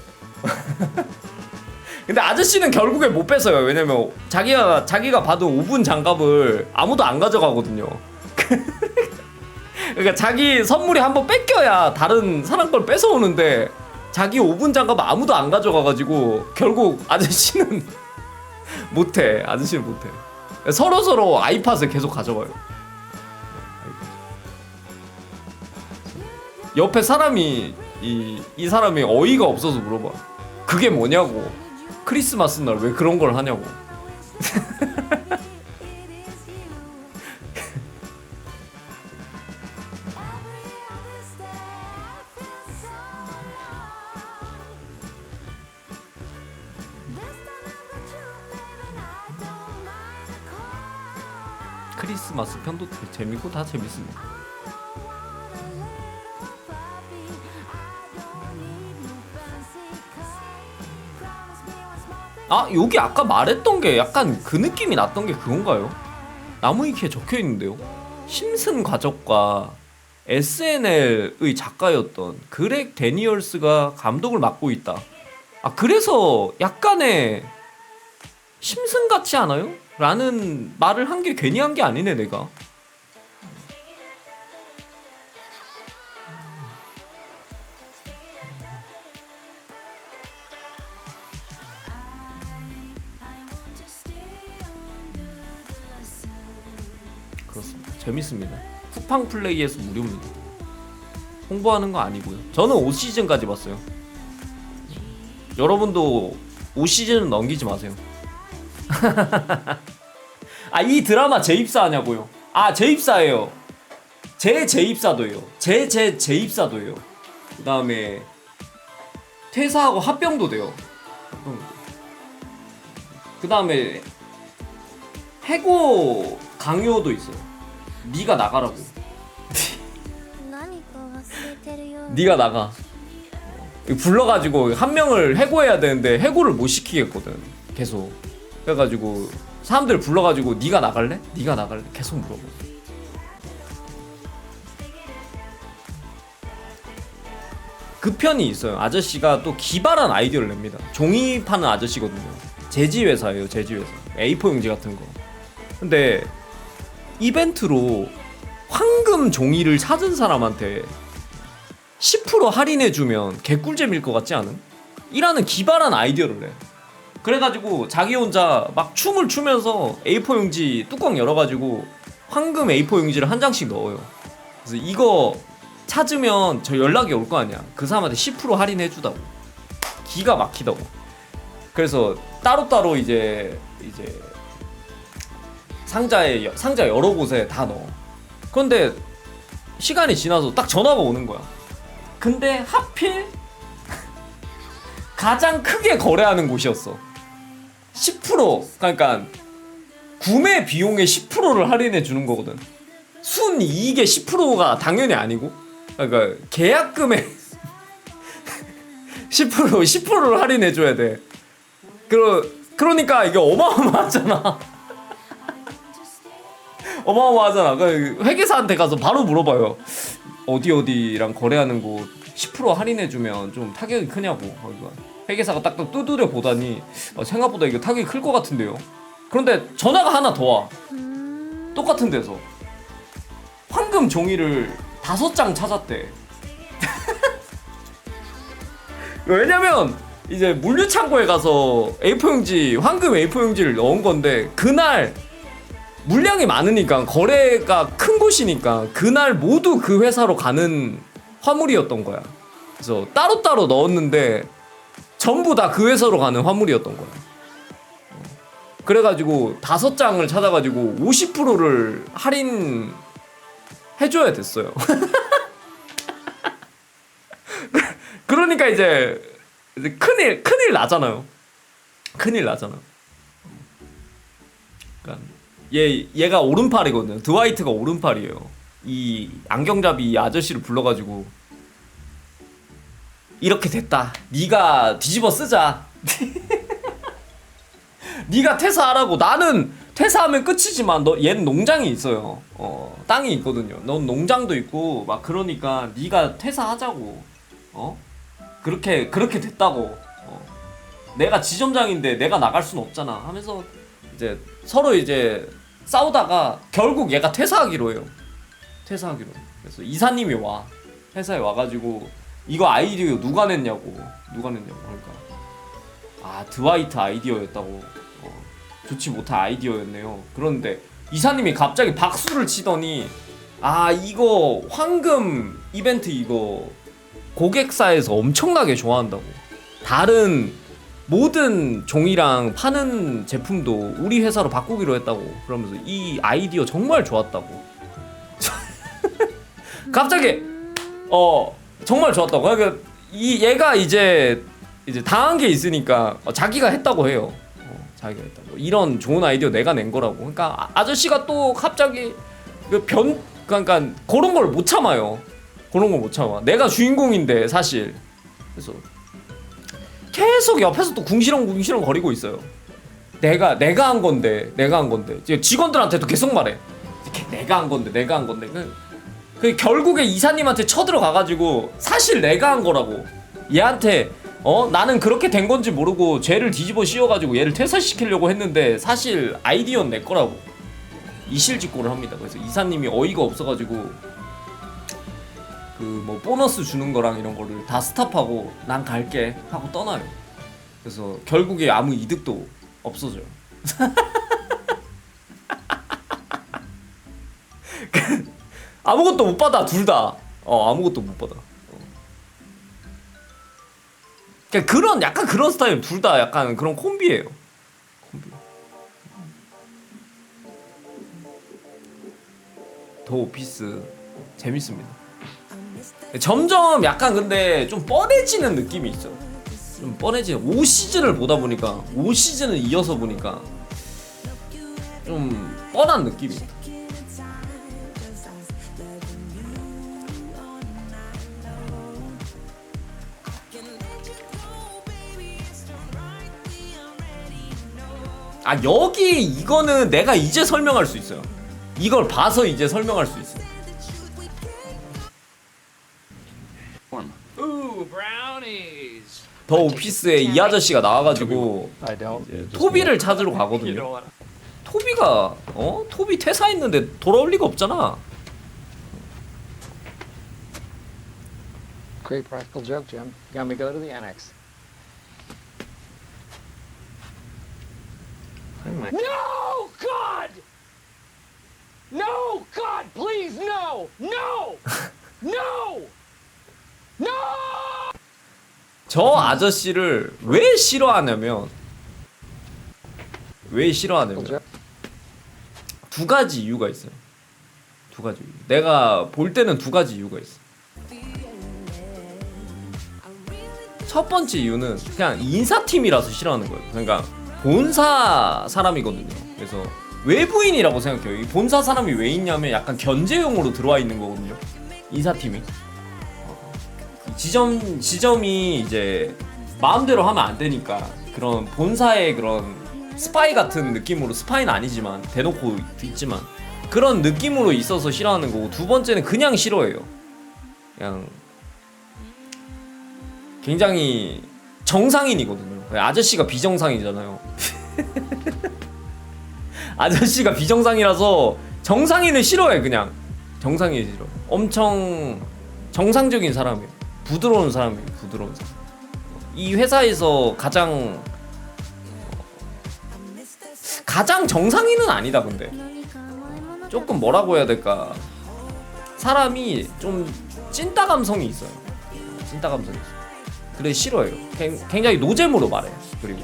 근데 아저씨는 결국에 못 뺏어요. 왜냐면 자기가 받은 오븐 장갑을 아무도 안 가져가거든요. 그러니까 자기 선물이 한번 뺏겨야 다른 사람 걸 뺏어 오는데 자기 오븐 장갑 아무도 안 가져가가지고 결국 아저씨는 못해. 아저씨는 못해. 서로 아이팟을 계속 가져가요. 옆에 사람이 이 사람이 어이가 없어서 물어봐. 그게 뭐냐고. 크리스마스 날 왜 그런 걸 하냐고. 크리스마스 편도 되게 재밌고 다 재밌습니다. 아, 여기 아까 말했던 게 약간 그 느낌이 났던 게 그건가요? 나무위키에 적혀 있는데요. 심슨 가족과 SNL의 작가였던 그렉 데니얼스가 감독을 맡고 있다. 아, 그래서 약간의 심슨 같지 않아요? 라는 말을 한 게 괜히 한 게 아니네 내가. 그렇습니다. 재밌습니다. 쿠팡 플레이에서 무료입니다. 홍보하는 거 아니고요. 저는 5시즌까지 봤어요. 여러분도 5시즌은 넘기지 마세요. 아, 이 드라마 재입사하냐고요? 아, 재입사예요. 재입사도예요. 재입사도예요. 그 다음에 퇴사하고 합병도 돼요. 그 다음에 해고 강요도 있어요. 네가 나가라고. 네가 나가. 불러가지고 한 명을 해고해야 되는데 해고를 못 시키겠거든. 계속. 그래가지고 사람들 불러가지고 네가 나갈래? 네가 나갈래? 계속 물어봐. 그 편이 있어요. 아저씨가 또 기발한 아이디어를 냅니다. 종이 파는 아저씨거든요. 제지회사예요. 제지회사. A4 용지 같은 거. 근데 이벤트로 황금 종이를 찾은 사람한테 10% 할인해주면 개꿀잼일 것 같지 않은? 이라는 기발한 아이디어를 내. 그래가지고 자기 혼자 막 춤을 추면서 A4 용지 뚜껑 열어가지고 황금 A4 용지를 한 장씩 넣어요. 그래서 이거 찾으면 저 연락이 올 거 아니야. 그 사람한테 10% 할인해주다고. 기가 막히다고. 그래서 따로따로 이제 상자 여러 곳에 다 넣어. 그런데 시간이 지나서 딱 전화가 오는 거야. 근데 하필 가장 크게 거래하는 곳이었어. 10% 그러니까 구매 비용의 10%를 할인해 주는 거거든. 순 이익의 10%가 당연히 아니고, 그러니까 계약금의 10%를 할인해 줘야 돼. 그러니까 이게 어마어마하잖아. 어마어마하잖아. 그 회계사한테 가서 바로 물어봐요. 어디랑 거래하는 곳 10% 할인해주면 좀 타격이 크냐고. 회계사가 딱 두드려 보다니 생각보다 이게 타격이 클 것 같은데요. 그런데 전화가 하나 더 와. 똑같은 데서 황금 종이를 5장 찾았대. 왜냐면 이제 물류창고에 가서 A4용지 황금 A4용지를 넣은 건데 그날 물량이 많으니까 거래가 큰 곳이니까 그날 모두 그 회사로 가는 화물이었던 거야. 그래서 따로따로 넣었는데 전부 다 그 회사로 가는 화물이었던 거야. 그래가지고 5장을 찾아가지고 50%를 할인해줘야 됐어요. 그러니까 이제 큰일 나잖아요. 큰일 나잖아. 그러니까 얘가 오른팔이거든요. 드와이트가 오른팔이에요. 이 안경잡이 이 아저씨를 불러가지고 이렇게 됐다. 네가 뒤집어 쓰자. 네가 퇴사하라고. 나는 퇴사하면 끝이지만 얘는 농장이 있어요. 땅이 있거든요. 넌 농장도 있고 막 그러니까 네가 퇴사하자고. 그렇게 됐다고. 내가 지점장인데 내가 나갈 순 없잖아 하면서 이제 서로 이제 싸우다가 결국 얘가 퇴사하기로 해요. 퇴사하기로. 그래서 이사님이 와. 회사에 와가지고 이거 아이디어 누가 냈냐고. 그러니까 드와이트 아이디어였다고. 좋지 못한 아이디어였네요. 그런데 이사님이 갑자기 박수를 치더니 이거 황금 이벤트 이거 고객사에서 엄청나게 좋아한다고. 다른 모든 종이랑 파는 제품도 우리 회사로 바꾸기로 했다고. 그러면서 이 아이디어 정말 좋았다고. 갑자기 정말 좋았다고. 그러니까 얘가 이제 당한 게 있으니까 자기가 했다고 해요. 자기가 했다고. 이런 좋은 아이디어 내가 낸 거라고. 그러니까 아저씨가 또 갑자기 그러니까 그런 걸 못 참아요. 그런 걸 못 참아. 내가 주인공인데 사실. 그래서 계속 옆에서 또 궁시렁 거리고 있어요. 내가 한 건데. 직원들한테도 계속 말해. 내가 한 건데. 그 결국에 이사님한테 쳐들어가가지고 사실 내가 한 거라고. 얘한테 나는 그렇게 된 건지 모르고 죄를 뒤집어 씌워가지고 얘를 퇴사시키려고 했는데 사실 아이디어는 내 거라고. 이실직고를 합니다. 그래서 이사님이 어이가 없어가지고 그 뭐 보너스 주는 거랑 이런 거를 다 스탑하고 난 갈게 하고 떠나요. 그래서 결국에 아무 이득도 없어져요. 아무것도 못 받아 둘 다. 아무것도 못 받아. 그러니까 그런 약간 그런 스타일 둘 다 약간 그런 콤비예요. 콤비. 더 오피스 재밌습니다. 점점 약간 근데 좀 뻔해지는 느낌이 있어. 좀 뻔해지는 5시즌을 보다 보니까 5시즌을 이어서 보니까 좀 뻔한 느낌이 있다. 여기 이거는 내가 이제 설명할 수 있어요. 이걸 봐서 이제 설명할 수 있어요. Ooh, brownies. 더 오피스에 이 아저씨가 나와가지고 토비를 찾으러 가거든요. 토비가 토비 퇴사했는데 돌아올 리가 없잖아. Great practical joke, Jim. Got me go to the annex. No, God! No, God, please, no! No! No! No! 저 아저씨를 왜 싫어하냐면 두 가지 이유가 있어요. 두 가지 이유. 내가 볼 때는 두 가지 이유가 있어. 첫 번째 이유는 그냥 인사팀이라서 싫어하는 거예요. 그러니까 본사 사람이거든요. 그래서 외부인이라고 생각해요. 이 본사 사람이 왜 있냐면 약간 견제용으로 들어와 있는 거거든요. 인사팀이. 지점이 이제 마음대로 하면 안 되니까 그런 본사의 그런 스파이 같은 느낌으로, 스파이는 아니지만 대놓고 있지만 그런 느낌으로 있어서 싫어하는 거고, 두 번째는 그냥 싫어해요. 그냥 굉장히 정상인이거든요. 아저씨가 비정상이잖아요. 아저씨가 비정상이라서 정상인을 싫어해. 그냥 정상인을 싫어. 엄청 정상적인 사람이에요. 부드러운 사람이에요. 부드러운 사람. 이 회사에서 가장 정상인은 아니다. 근데 조금 뭐라고 해야 될까, 사람이 좀 찐따 감성이 있어요. 찐따 감성이 있어요. 그래 싫어해요. 굉장히 노잼으로 말해. 그리고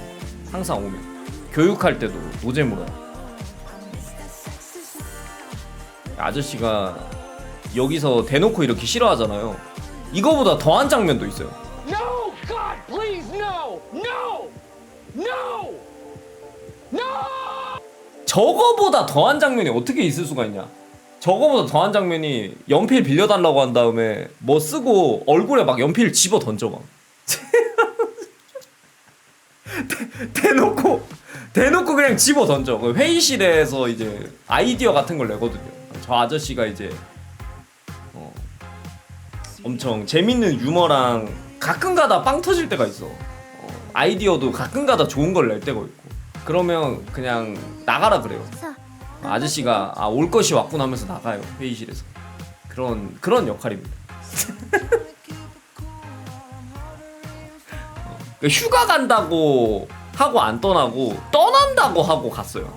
항상 오면 교육할 때도 노잼으로. 아저씨가 여기서 대놓고 이렇게 싫어하잖아요. 이거보다 더한 장면도 있어요. No, God, please, no, no, no, no. 저거보다 더한 장면이 어떻게 있을 수가 있냐? 저거보다 더한 장면이 연필 빌려달라고 한 다음에 뭐 쓰고 얼굴에 막 연필 집어 던져 막. 대놓고 그냥 집어 던져. 그 회의실에서 이제 아이디어 같은 걸 내거든요. 저 아저씨가 이제 엄청 재밌는 유머랑 가끔가다 빵 터질 때가 있어. 아이디어도 가끔가다 좋은 걸 낼 때가 있고. 그러면 그냥 나가라 그래요. さ 아저씨가 올 것이 왔군 하면서 나가요. 회의실에서. 그런 역할입니다. 휴가 간다고 하고 안 떠나고 떠난다고 하고 갔어요.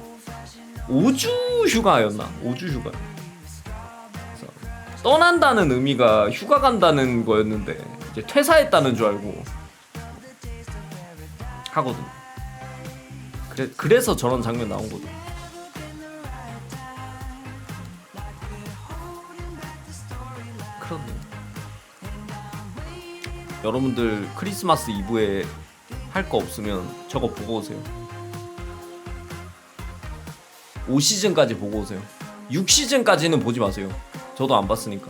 5주 휴가였나? 5주 휴가. 그래서 떠난다는 의미가 휴가 간다는 거였는데 이제 퇴사했다는 줄 알고 하거든. 그래서 저런 장면 나온 거든. 그렇네요. 여러분들 크리스마스 이브에 할 거 없으면 저거 보고 오세요. 5시즌까지 보고 오세요. 6시즌까지는 보지 마세요. 저도 안 봤으니까.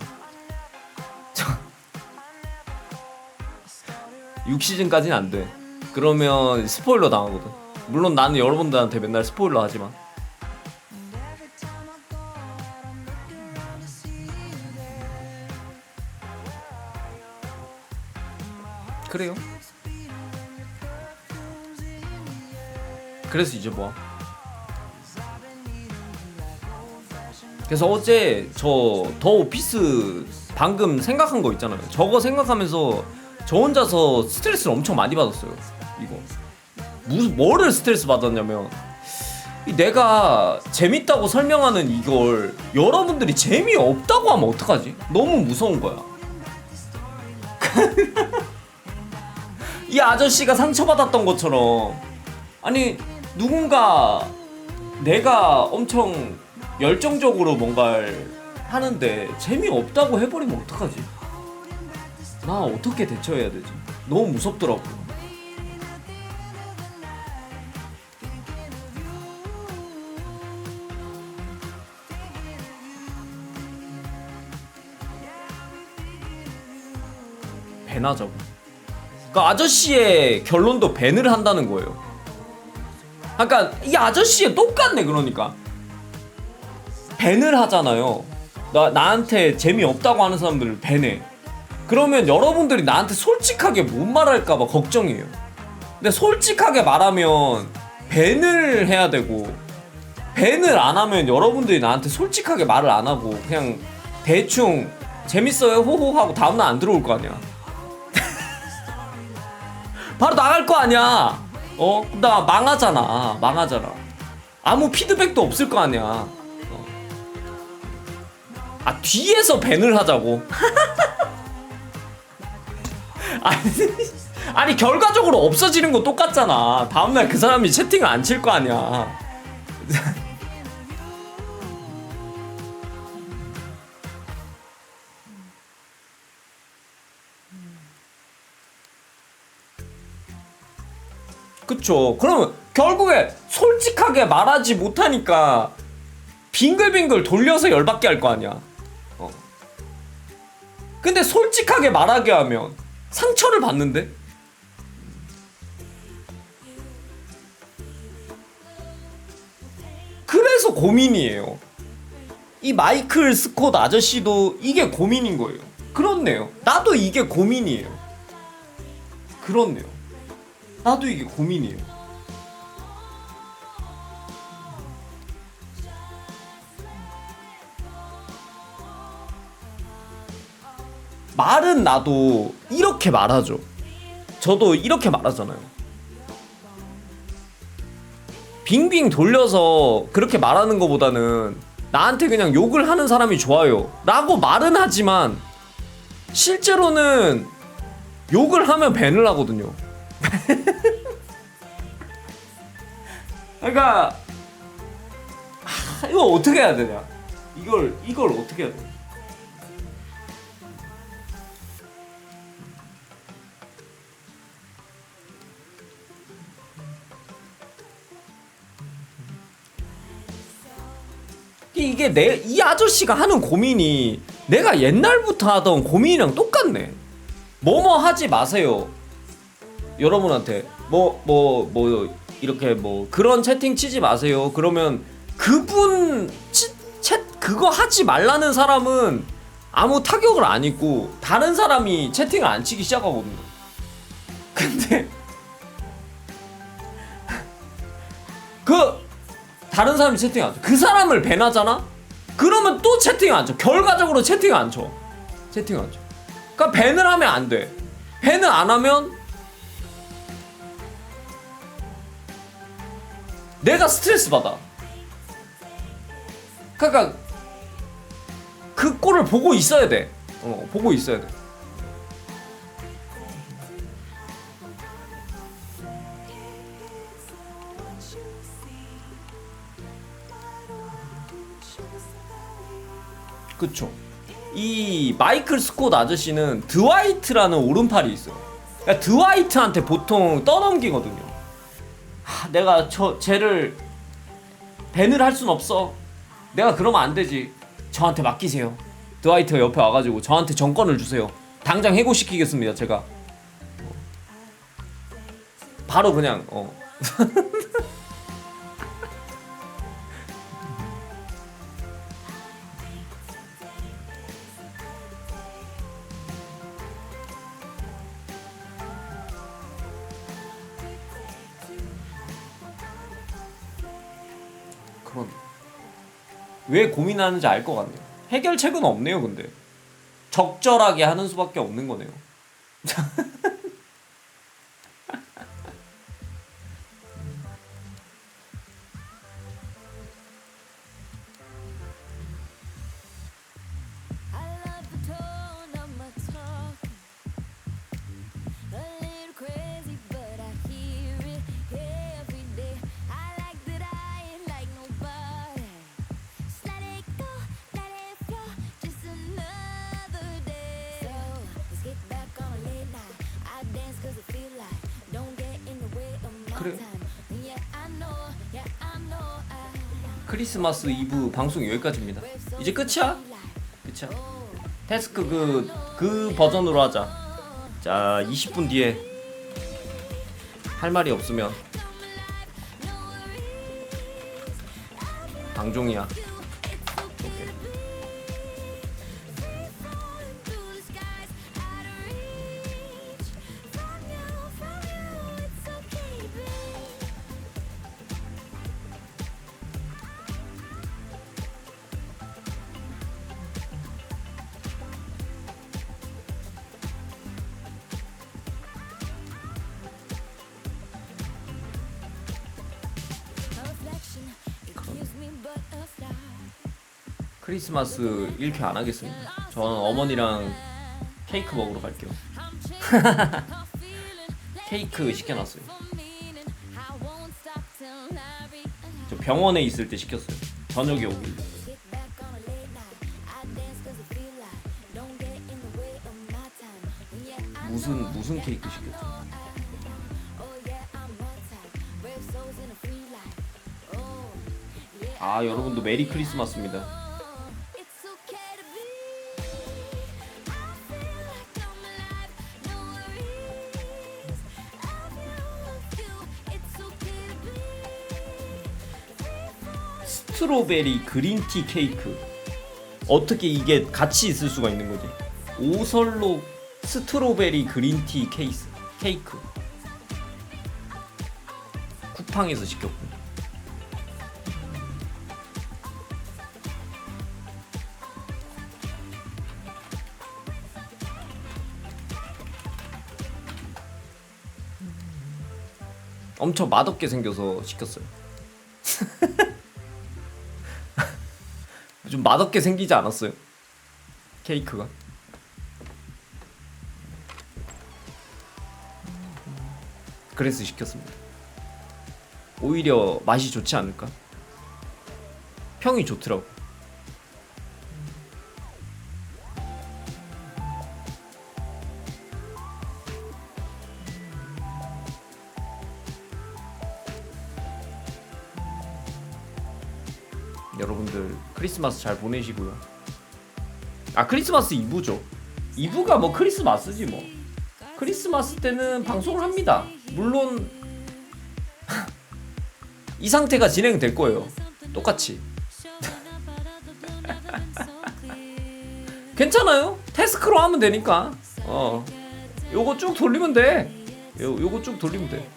6시즌까지는 안 돼. 그러면 스포일러 당하거든. 물론 나는 여러분들한테 맨날 스포일러 하지만. 그래요. 그래서 이제 뭐. 그래서 어제 저 더 오피스 방금 생각한 거 있잖아요. 저거 생각하면서 저 혼자서 스트레스를 엄청 많이 받았어요. 이거 뭐를 스트레스 받았냐면 내가 재밌다고 설명하는 이걸 여러분들이 재미없다고 하면 어떡하지? 너무 무서운 거야. 이 아저씨가 상처받았던 것처럼 아니 누군가 내가 엄청 열정적으로 뭔가를 하는데 재미없다고 해버리면 어떡하지? 나 어떻게 대처해야 되지? 너무 무섭더라고. 밴하자고. 그러니까 아저씨의 결론도 밴을 한다는 거예요. 그러니까 이 아저씨의 똑같네. 그러니까 밴을 하잖아요. 나한테 재미없다고 하는 사람들을 밴해. 그러면 여러분들이 나한테 솔직하게 못 말할까봐 걱정이에요. 근데 솔직하게 말하면 밴을 해야 되고 밴을 안 하면 여러분들이 나한테 솔직하게 말을 안 하고 그냥 대충 재밌어요 호호 하고 다음날 안 들어올 거 아니야. 바로 나갈 거 아니야. 나 망하잖아. 아무 피드백도 없을 거 아니야. 뒤에서 밴을 하자고. 아니 결과적으로 없어지는 거 똑같잖아. 다음날 그 사람이 채팅을 안 칠 거 아니야. 그쵸. 그러면 결국에 솔직하게 말하지 못하니까 빙글빙글 돌려서 열받게 할 거 아니야. 근데 솔직하게 말하게 하면 상처를 받는데? 그래서 고민이에요. 이 마이클 스콧 아저씨도 이게 고민인 거예요. 그렇네요. 나도 이게 고민이에요. 그렇네요. 나도 이게 고민이에요. 말은 나도 이렇게 말하죠. 저도 이렇게 말하잖아요. 빙빙 돌려서 그렇게 말하는 것보다는 나한테 그냥 욕을 하는 사람이 좋아요 라고 말은 하지만 실제로는 욕을 하면 밴을 하거든요. 그러니까 이거 어떻게 해야 되냐? 이걸 어떻게 해야 되냐? 이게 이 아저씨가 하는 고민이 내가 옛날부터 하던 고민이랑 똑같네. 뭐뭐 하지 마세요. 여러분한테 뭐 이렇게 뭐 그런 채팅 치지 마세요. 그러면 그분 그거 하지 말라는 사람은 아무 타격을 안 입고 다른 사람이 채팅을 안 치기 시작하거든요. 근데 그 다른 사람이 채팅 안 쳐. 그 사람을 밴하잖아? 그러면 또 채팅 안 쳐. 결과적으로 채팅 안 쳐. 채팅 안 쳐. 그러니까 밴을 하면 안 돼. 밴을 안 하면 내가 스트레스 받아. 그러니까 그 꼴을 보고 있어야 돼. 보고 있어야 돼. 그쵸. 이 마이클 스콧 아저씨는 드와이트라는 오른팔이 있어요. 그러니까 드와이트한테 보통 떠넘기거든요. 내가 쟤를 밴을 할 순 없어. 내가 그러면 안 되지. 저한테 맡기세요. 드와이트가 옆에 와가지고 저한테 정권을 주세요. 당장 해고시키겠습니다. 제가 바로 그냥 그런 왜 고민하는지 알 것 같네요. 해결책은 없네요. 근데 적절하게 하는 수밖에 없는 거네요. 그래. 크리스마스 이브 방송 여기까지입니다. 이제 끝이야? 끝이야. 태스크 그 버전으로 하자. 자, 20분 뒤에 할 말이 없으면 방종이야. 오케이. 크리스마스 1회 안 하겠습니다. 저는 어머니랑 케이크 먹으러 갈게요. 케이크 시켜놨어요. 저 병원에 있을 때 시켰어요. 저녁에 오길래. 무슨 케이크 시켰죠? 아, 여러분도 메리 크리스마스입니다. 스트로베리 그린티 케이크. 어떻게 이게 같이 있을 수가 있는 거지? 오설록 스트로베리 그린티 케이크. 쿠팡에서 시켰고. 엄청 맛없게 생겨서 시켰어요. 좀 맛없게 생기지 않았어요? 케이크가. 그래서 시켰습니다. 오히려 맛이 좋지 않을까? 평이 좋더라고. 여러분들 크리스마스 잘 보내시고요. 아, 크리스마스 이브죠. 이브가 뭐 크리스마스지 뭐. 크리스마스 때는 방송을 합니다. 물론 이 상태가 진행될 거예요. 똑같이. 괜찮아요. 태스크로 하면 되니까. 요거 쭉 돌리면 돼. 요거 쭉 돌리면 돼.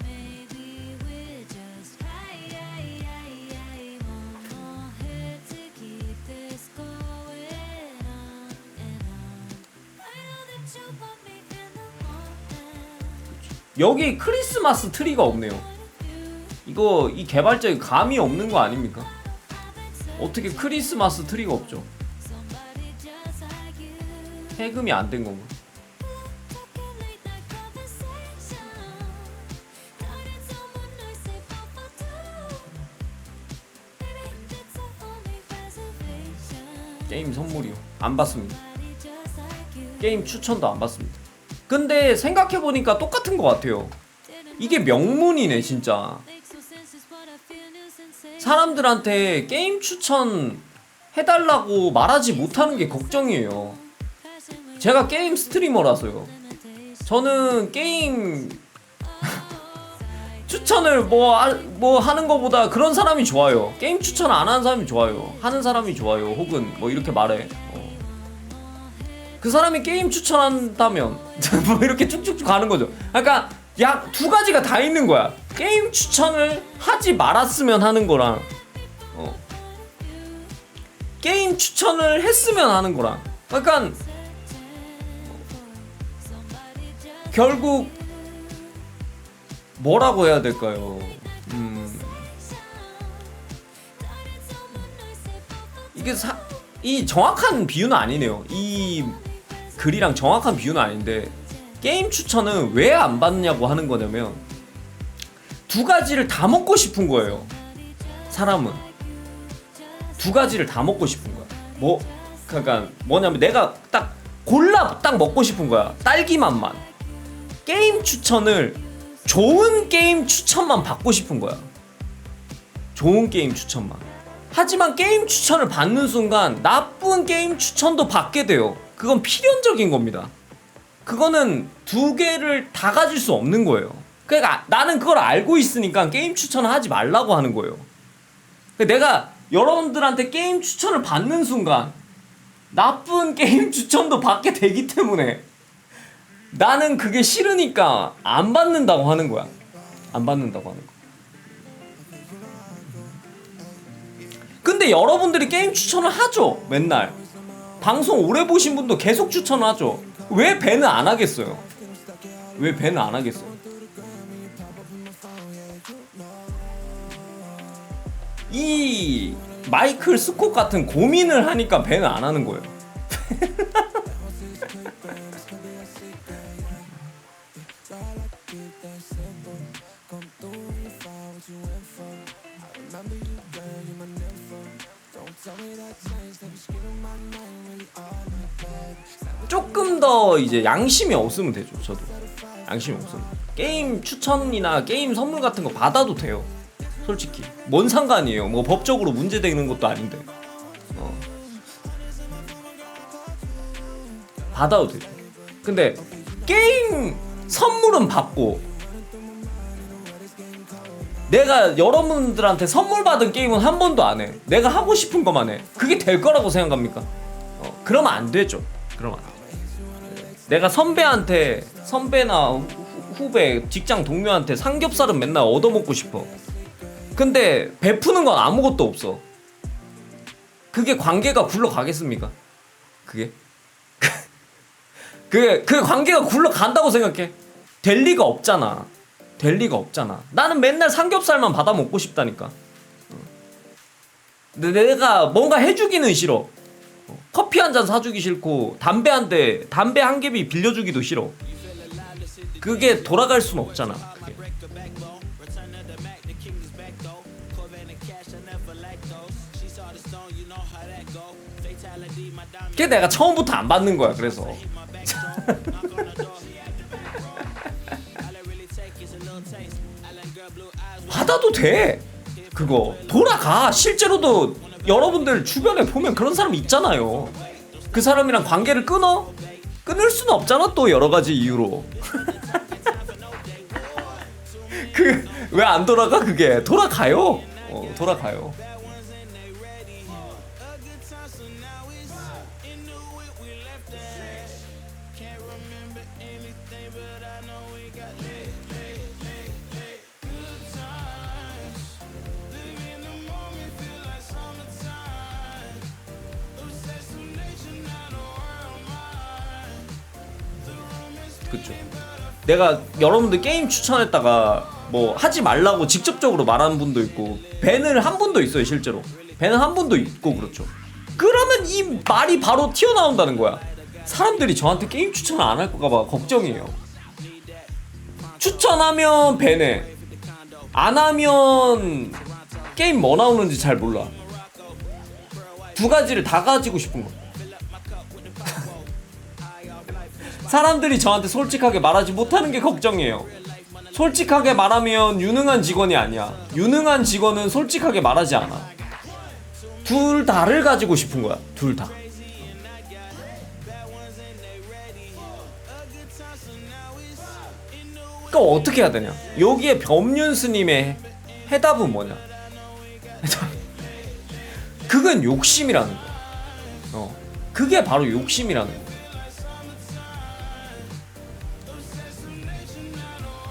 여기 크리스마스 트리가 없네요. 이거 이 개발자에 감이 없는 거 아닙니까? 어떻게 크리스마스 트리가 없죠? 해금이 안 된 건가? 게임 선물이요. 안 받습니다. 게임 추천도 안 받습니다. 근데 생각해보니까 똑같은 것 같아요. 이게 명문이네 진짜. 사람들한테 게임 추천 해달라고 말하지 못하는 게 걱정이에요. 제가 게임 스트리머라서요. 저는 게임 추천을 뭐 하는 거보다 그런 사람이 좋아요. 게임 추천 안 하는 사람이 좋아요. 하는 사람이 좋아요. 혹은 뭐 이렇게 말해. 그 사람이 게임 추천한다면 뭐 이렇게 쭉쭉쭉 가는 거죠. 그러니까 약 두 가지가 다 있는 거야. 게임 추천을 하지 말았으면 하는 거랑 게임 추천을 했으면 하는 거랑. 그러니까 결국 뭐라고 해야 될까요? 이게 이 정확한 비유는 아니네요. 이 글이랑 정확한 비유는 아닌데, 게임 추천은 왜 안 받냐고 하는 거냐면 두 가지를 다 먹고 싶은 거예요. 사람은 두 가지를 다 먹고 싶은 거야. 그러니까 뭐냐면 내가 딱 먹고 싶은 거야. 딸기맛만. 게임 추천을 좋은 게임 추천만 받고 싶은 거야. 좋은 게임 추천만. 하지만 게임 추천을 받는 순간 나쁜 게임 추천도 받게 돼요. 그건 필연적인 겁니다. 그거는 두 개를 다 가질 수 없는 거예요. 그러니까 나는 그걸 알고 있으니까 게임 추천을 하지 말라고 하는 거예요. 내가 여러분들한테 게임 추천을 받는 순간 나쁜 게임 추천도 받게 되기 때문에 나는 그게 싫으니까 안 받는다고 하는 거야. 안 받는다고 하는 거야. 근데 여러분들이 게임 추천을 하죠. 맨날 방송 오래 보신 분도 계속 추천을 하죠. 왜 배는 안 하겠어요? 왜 배는 안 하겠어요? 이 마이클 스콧 같은 고민을 하니까 배는 안 하는 거예요. 조금 더 이제 양심이 없으면 되죠. 저도 양심이 없으면 게임 추천이나 게임 선물 같은 거 받아도 돼요. 솔직히 뭔 상관이에요. 뭐 법적으로 문제되는 것도 아닌데 받아도 돼요. 근데 게임 선물은 받고 내가 여러분들한테 선물 받은 게임은 한 번도 안 해. 내가 하고 싶은 것만 해. 그게 될 거라고 생각합니까? 그러면 안 되죠. 그러면 안 돼. 내가 선배나 후배, 직장 동료한테 삼겹살은 맨날 얻어먹고 싶어. 근데 베푸는 건 아무것도 없어. 그게 관계가 굴러가겠습니까? 그게 관계가 굴러간다고 생각해. 될 리가 없잖아. 나는 맨날 삼겹살만 받아 먹고 싶다니까. 근데 내가 뭔가 해주기는 싫어. 커피 한 잔 사주기 싫고 담배 한 개비 빌려주기도 싫어. 그게 돌아갈 순 없잖아. 그게. 그게 내가 처음부터 안 받는 거야. 그래서 받아도 돼. 그거 돌아가. 실제로도 여러분들 주변에 보면 그런 사람 있잖아요. 그 사람이랑 관계를 끊어? 끊을 수는 없잖아 또 여러 가지 이유로. 그 왜 안 돌아가 그게? 돌아가요. 돌아가요. 그쵸. 내가 여러분들 게임 추천했다가 뭐 하지 말라고 직접적으로 말하는 분도 있고 밴을 한 분도 있어요 실제로. 밴은 한 분도 있고 그렇죠. 그러면 이 말이 바로 튀어나온다는 거야. 사람들이 저한테 게임 추천을 안 할까봐 걱정이에요. 추천하면 밴해. 안 하면 게임 뭐 나오는지 잘 몰라. 두 가지를 다 가지고 싶은 거. 사람들이 저한테 솔직하게 말하지 못하는 게 걱정이에요. 솔직하게 말하면 유능한 직원이 아니야. 유능한 직원은 솔직하게 말하지 않아. 둘 다를 가지고 싶은 거야. 둘 다. 그러니까 어떻게 해야 되냐? 여기에 범윤스님의 해답은 뭐냐? 그건 욕심이라는 거야. 그게 바로 욕심이라는 거야.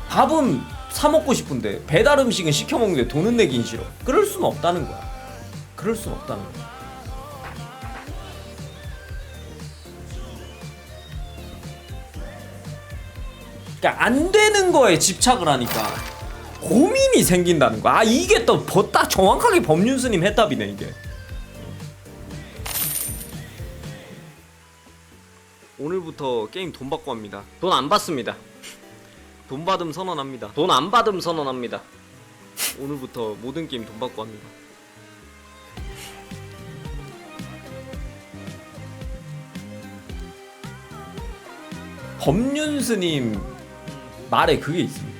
밥은 사 먹고 싶은데 배달 음식은 시켜 먹는데 돈은 내긴 싫어. 그럴 수는 없다는 거야. 그럴 수는 없다는 거야. 그러니까 안 되는 거에 집착을 하니까 고민이 생긴다는 거야. 아 이게 또 딱 정확하게 법륜스님 해답이네 이게. 오늘부터 게임 돈 받고 합니다. 돈 안 받습니다. 돈 받음 선언합니다. 돈 안 받음 선언합니다. 오늘부터 모든 게임 돈 받고 합니다. 법륜스님 말에 그게 있습니다.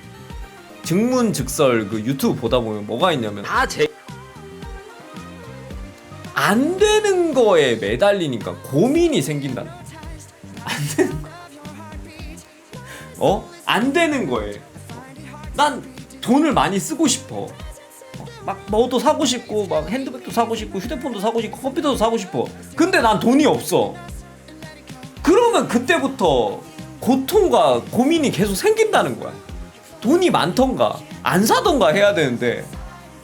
증문즉설 그 유튜브 보다 보면 뭐가 있냐면 안 되는 거에 매달리니까 고민이 생긴다는 거야. 안 되는 거. 안 되는 거에. 난 돈을 많이 쓰고 싶어. 막 뭐도 사고 싶고 막 핸드백도 사고 싶고 휴대폰도 사고 싶고 컴퓨터도 사고 싶어. 근데 난 돈이 없어. 그러면 그때부터 고통과 고민이 계속 생긴다는 거야. 돈이 많던가 안 사던가 해야 되는데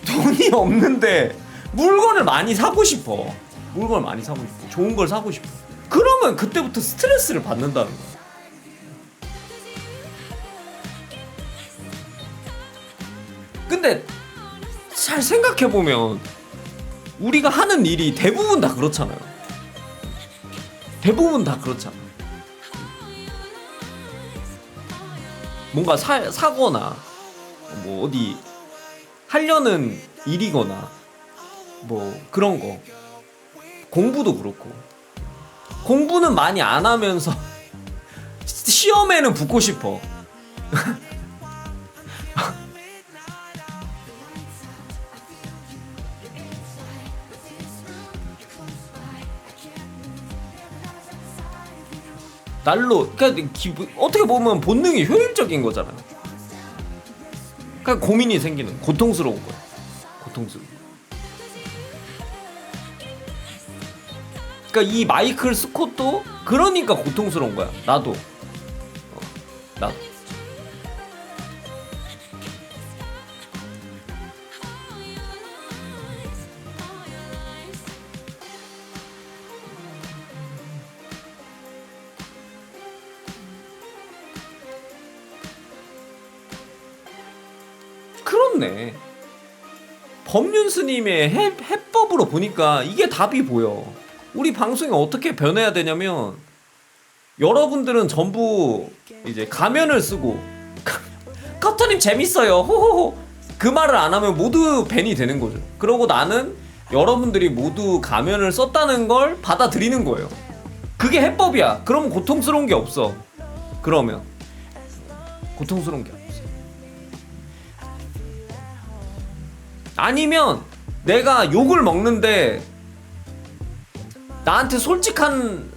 돈이 없는데 물건을 많이 사고 싶어. 물건을 많이 사고 싶어. 좋은 걸 사고 싶어. 그러면 그때부터 스트레스를 받는다는 거야. 근데 잘 생각해보면 우리가 하는 일이 대부분 다 그렇잖아요. 대부분 다 그렇잖아. 뭔가 사거나 뭐 어디 하려는 일이거나 뭐 그런 거. 공부도 그렇고 공부는 많이 안 하면서 시험에는 붙고 싶어. 날로 그러니까 어떻게 보면 본능이 효율적인 거잖아요. 그러니까 고민이 생기는 고통스러운 거야. 고통스러운. 그러니까 이 마이클 스콧도 그러니까 고통스러운 거야. 나도. 나도. 그렇네. 법륜스님의 해법으로 보니까 이게 답이 보여. 우리 방송이 어떻게 변해야 되냐면 여러분들은 전부 이제 가면을 쓰고 커터님 재밌어요 호호호 그 말을 안 하면 모두 밴이 되는 거죠. 그러고 나는 여러분들이 모두 가면을 썼다는 걸 받아들이는 거예요. 그게 해법이야. 그러면 고통스러운 게 없어. 그러면 고통스러운 게 없어. 아니면 내가 욕을 먹는데 나한테 솔직한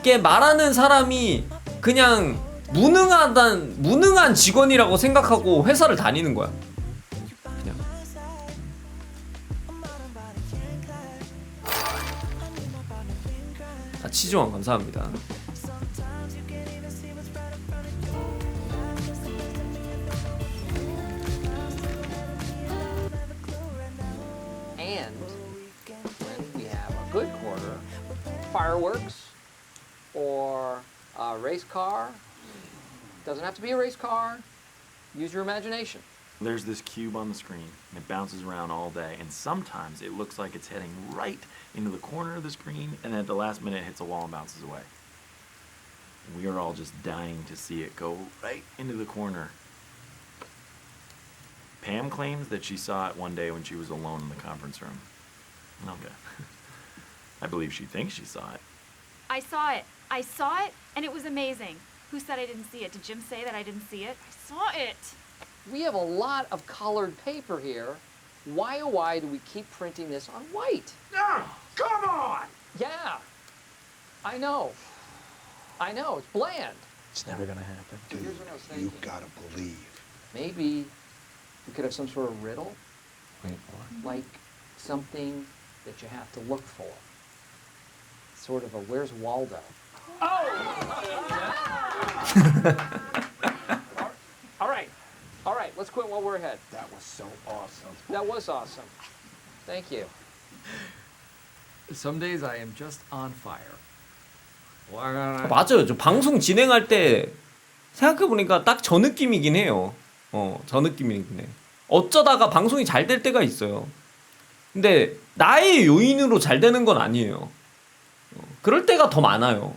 게 말하는 사람이 그냥 무능한 직원이라고 생각하고 회사를 다니는 거야. 그냥. 아, 치즈왕 감사합니다. And when we have a good quarter, fireworks or a race car, doesn't have to be a race car, use your imagination. There's this cube on the screen, and it bounces around all day, and sometimes it looks like it's heading right into the corner of the screen, and then at the last minute it hits a wall and bounces away. We are all just dying to see it go right into the corner. Pam claims that she saw it one day when she was alone in the conference room. Okay. I believe she thinks she saw it. I saw it. I saw it, and it was amazing. Who said I didn't see it? Did Jim say that I didn't see it? I saw it. We have a lot of colored paper here. Why, oh why do we keep printing this on white? Come on! Yeah, I know. I know, it's bland. It's never gonna happen. Here's what I was thinking. You gotta believe. Maybe we could have some sort of riddle, Wait, what? like something that you have to look for. Sort of a Where's Waldo? All right, let's quit while we're ahead. That was so awesome. That was awesome. Thank you. Some days I am just on fire. 아, 맞아요. 저 방송 진행할 때 생각해보니까 딱 저 느낌이긴 해요. 저 느낌이긴 해. 어쩌다가 방송이 잘 될 때가 있어요. 근데 나의 요인으로 잘 되는 건 아니에요. 그럴 때가 더 많아요.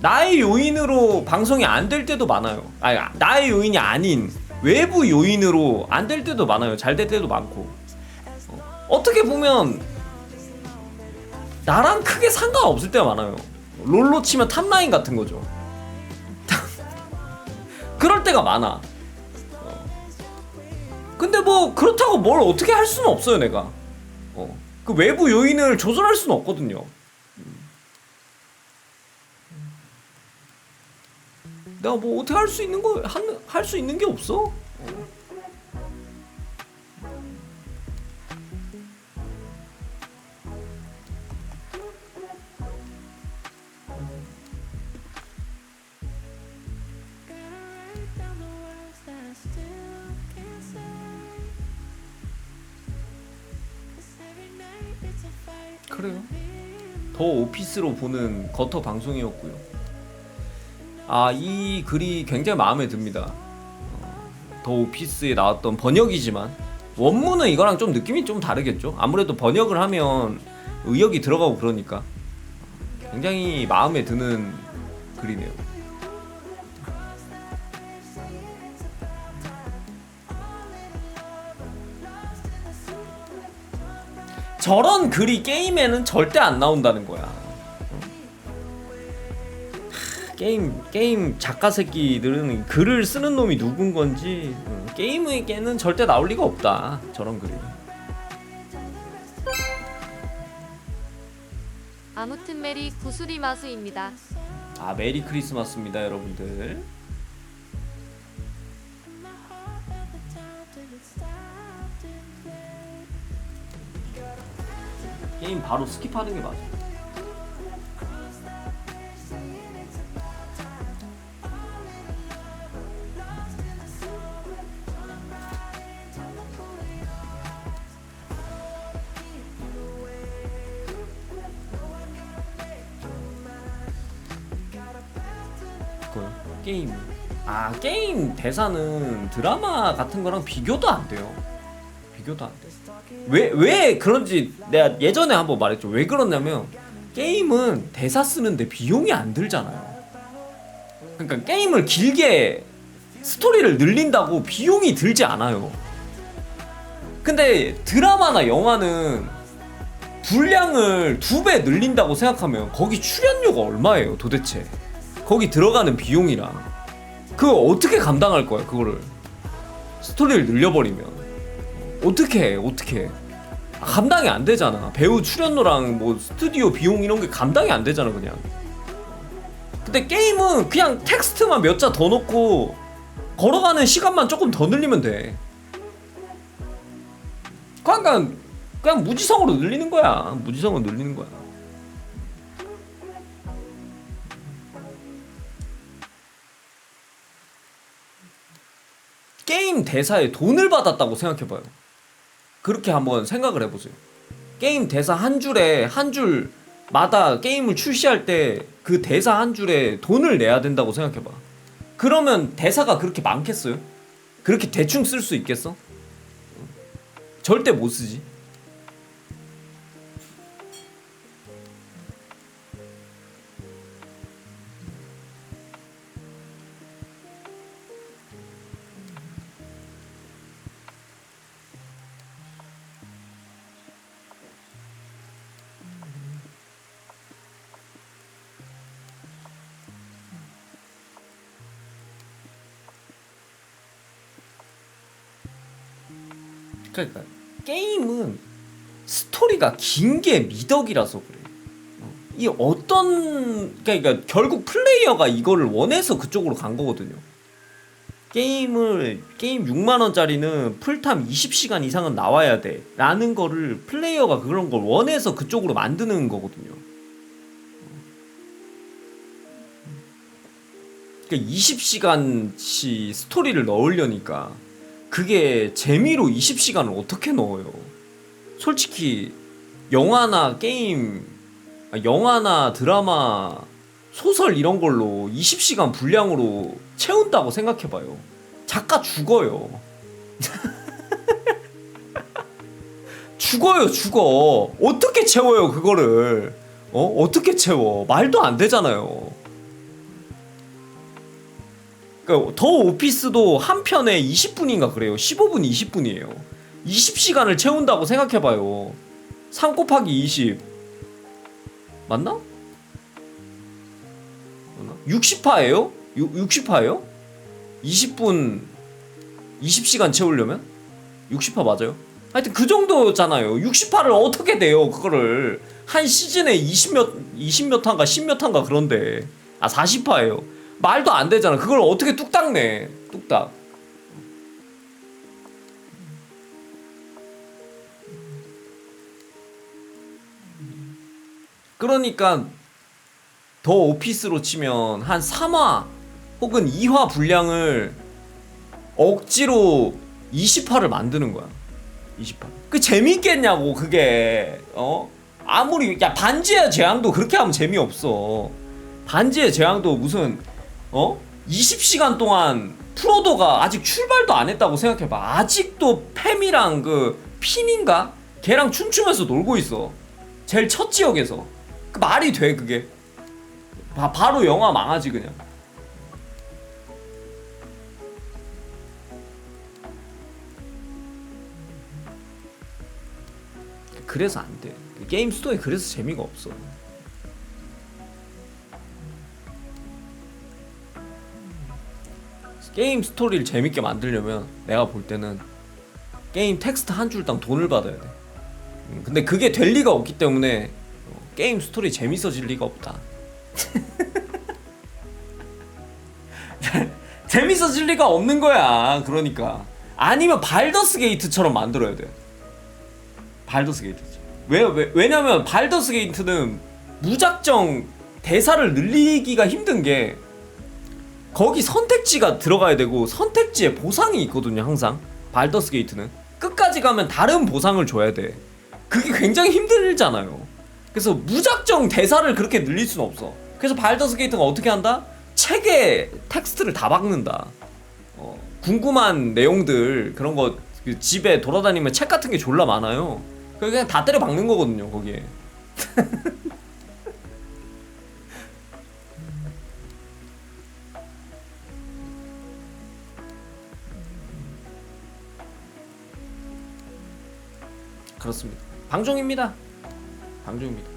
나의 요인으로 방송이 안 될 때도 많아요. 아니, 나의 요인이 아닌 외부 요인으로 안 될 때도 많아요. 잘 될 때도 많고. 어떻게 보면 나랑 크게 상관없을 때가 많아요. 롤로 치면 탑라인 같은 거죠. 그럴 때가 많아. 근데 뭐 그렇다고 뭘 어떻게 할 수는 없어요, 내가. 그 외부 요인을 조절할 수는 없거든요. 내가 뭐 어떻게 할 수 있는 거 할 수 있는 게 없어. 그래요. 더 오피스로 보는 거터 방송이었고요. 아, 이 글이 굉장히 마음에 듭니다. 더 오피스에 나왔던 번역이지만 원문은 이거랑 좀 느낌이 좀 다르겠죠. 아무래도 번역을 하면 의역이 들어가고 그러니까 굉장히 마음에 드는 글이네요. 저런 글이 게임에는 절대 안 나온다는 거야. 게임 작가 새끼들은 글을 쓰는 놈이 누군 건지 게임에게는 절대 나올 리가 없다. 저런 글이. 아무튼 메리 구슬이 마수입니다. 아, 메리 크리스마스입니다, 여러분들. 게임 바로 스킵하는 게 맞아. 게임. 아, 게임 대사는 드라마 같은 거랑 비교도 안 돼요. 비교도 안 돼. 왜 그런지 내가 예전에 한번 말했죠. 왜 그러냐면 게임은 대사 쓰는데 비용이 안 들잖아요. 그러니까 게임을 길게 스토리를 늘린다고 비용이 들지 않아요. 근데 드라마나 영화는 분량을 2배 늘린다고 생각하면 거기 출연료가 얼마예요, 도대체? 거기 들어가는 비용이랑 그거 어떻게 감당할 거야, 그거를. 스토리를 늘려버리면 어떻게 해? 감당이 안 되잖아. 배우 출연료랑 뭐 스튜디오 비용 이런 게 감당이 안 되잖아, 그냥. 근데 게임은 그냥 텍스트만 몇 자 더 넣고 걸어가는 시간만 조금 더 늘리면 돼. 그냥 무지성으로 늘리는 거야. 무지성으로 늘리는 거야. 게임 대사에 돈을 받았다고 생각해봐요. 그렇게 한번 생각을 해보세요. 게임 대사 한 줄마다 게임을 출시할 때 그 대사 한 줄에 돈을 내야 된다고 생각해봐. 그러면 대사가 그렇게 많겠어요? 그렇게 대충 쓸 수 있겠어? 절대 못 쓰지. 그러니까 게임은 스토리가 긴 게 미덕이라서 그래. 이 그러니까 결국 플레이어가 이거를 원해서 그쪽으로 간 거거든요. 게임 6만 원짜리는 풀타임 20시간 이상은 나와야 돼 라는 거를 플레이어가 그런 걸 원해서 그쪽으로 만드는 거거든요. 그러니까 20시간치 스토리를 넣으려니까 그게 재미로 20시간을 어떻게 넣어요? 솔직히 영화나 드라마, 소설 이런 걸로 20시간 분량으로 채운다고 생각해봐요. 작가 죽어요. 죽어. 어떻게 채워요 그거를? 어떻게 채워? 말도 안 되잖아요. 그러니까 더 오피스도 한 편에 20분인가 그래요. 15분, 20분이에요. 20시간을 채운다고 생각해봐요. 3 곱하기 20 맞나? 60화예요? 60화예요? 20분 20시간 채우려면? 60화 맞아요? 하여튼 그 정도잖아요. 60화를 어떻게 내요 그거를. 한 시즌에 20몇 화인가 10몇 화인가 그런데 40화예요. 말도 안 되잖아. 그걸 어떻게 뚝딱 내. 뚝딱. 그러니까 더 오피스로 치면 한 3화 혹은 2화 분량을 억지로 20화를 만드는 거야. 20화. 그 재밌겠냐고 그게. 아무리 반지의 제왕도 그렇게 하면 재미없어. 반지의 제왕도 무슨 20시간 동안 프로도가 아직 출발도 안 했다고 생각해봐. 아직도 팸이랑 그 핀인가? 걔랑 춤추면서 놀고 있어. 제일 첫 지역에서. 그 말이 돼 그게. 바로 영화 망하지 그냥. 그래서 안 돼. 게임 스토리 그래서 재미가 없어. 게임 스토리를 재밌게 만들려면 내가 볼 때는 게임 텍스트 한 줄당 돈을 받아야 돼. 근데 그게 될 리가 없기 때문에 게임 스토리 재밌어질 리가 없다. 재밌어질 리가 없는 거야. 그러니까 아니면 발더스 게이트처럼 만들어야 돼. 발더스 게이트. 왜냐면 발더스 게이트는 무작정 대사를 늘리기가 힘든 게 거기 선택지가 들어가야 되고 선택지에 보상이 있거든요. 항상 발더스 게이트는 끝까지 가면 다른 보상을 줘야 돼. 그게 굉장히 힘들잖아요. 그래서 무작정 대사를 그렇게 늘릴 수는 없어. 그래서 발더스 게이트가 어떻게 한다? 책에 텍스트를 다 박는다. 궁금한 내용들 그런 거 그 집에 돌아다니면 책 같은 게 졸라 많아요. 그냥 다 때려 박는 거거든요 거기에. 그렇습니다. 방종입니다. 방종입니다.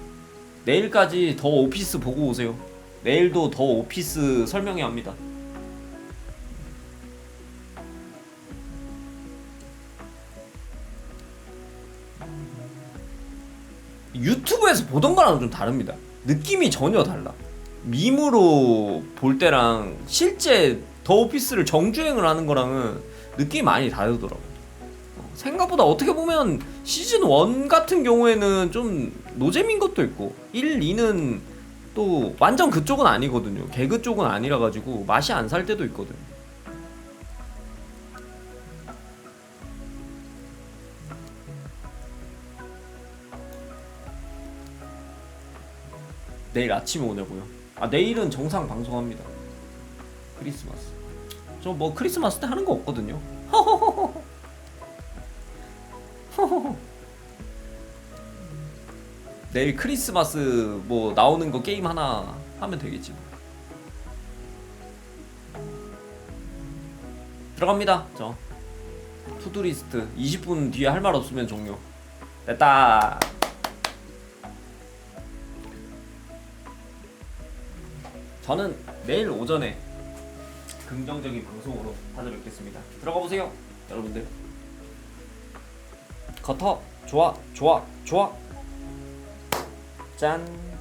내일까지 더 오피스 보고 오세요. 내일도 더 오피스 설명회 합니다. 유튜브에서 보던 거랑 좀 다릅니다. 느낌이 전혀 달라. 밈으로 볼 때랑 실제 더 오피스를 정주행을 하는 거랑은 느낌이 많이 다르더라고. 생각보다 어떻게 보면 시즌 1 같은 경우에는 좀 노잼인 것도 있고 1, 2는 또 완전 그쪽은 아니거든요. 개그 쪽은 아니라 가지고 맛이 안 살 때도 있거든. 내일 아침에 오냐고요? 아, 내일은 정상 방송합니다. 크리스마스. 저 뭐 크리스마스 때 하는 거 없거든요. 내일 크리스마스 뭐 나오는 거 게임 하나 하면 되겠지. 들어갑니다. 저 투두리스트 20분 뒤에 할 말 없으면 종료. 됐다. 저는 내일 오전에 긍정적인 방송으로 찾아뵙겠습니다. 들어가 보세요, 여러분들. 커터 좋아 좋아 좋아. 짠.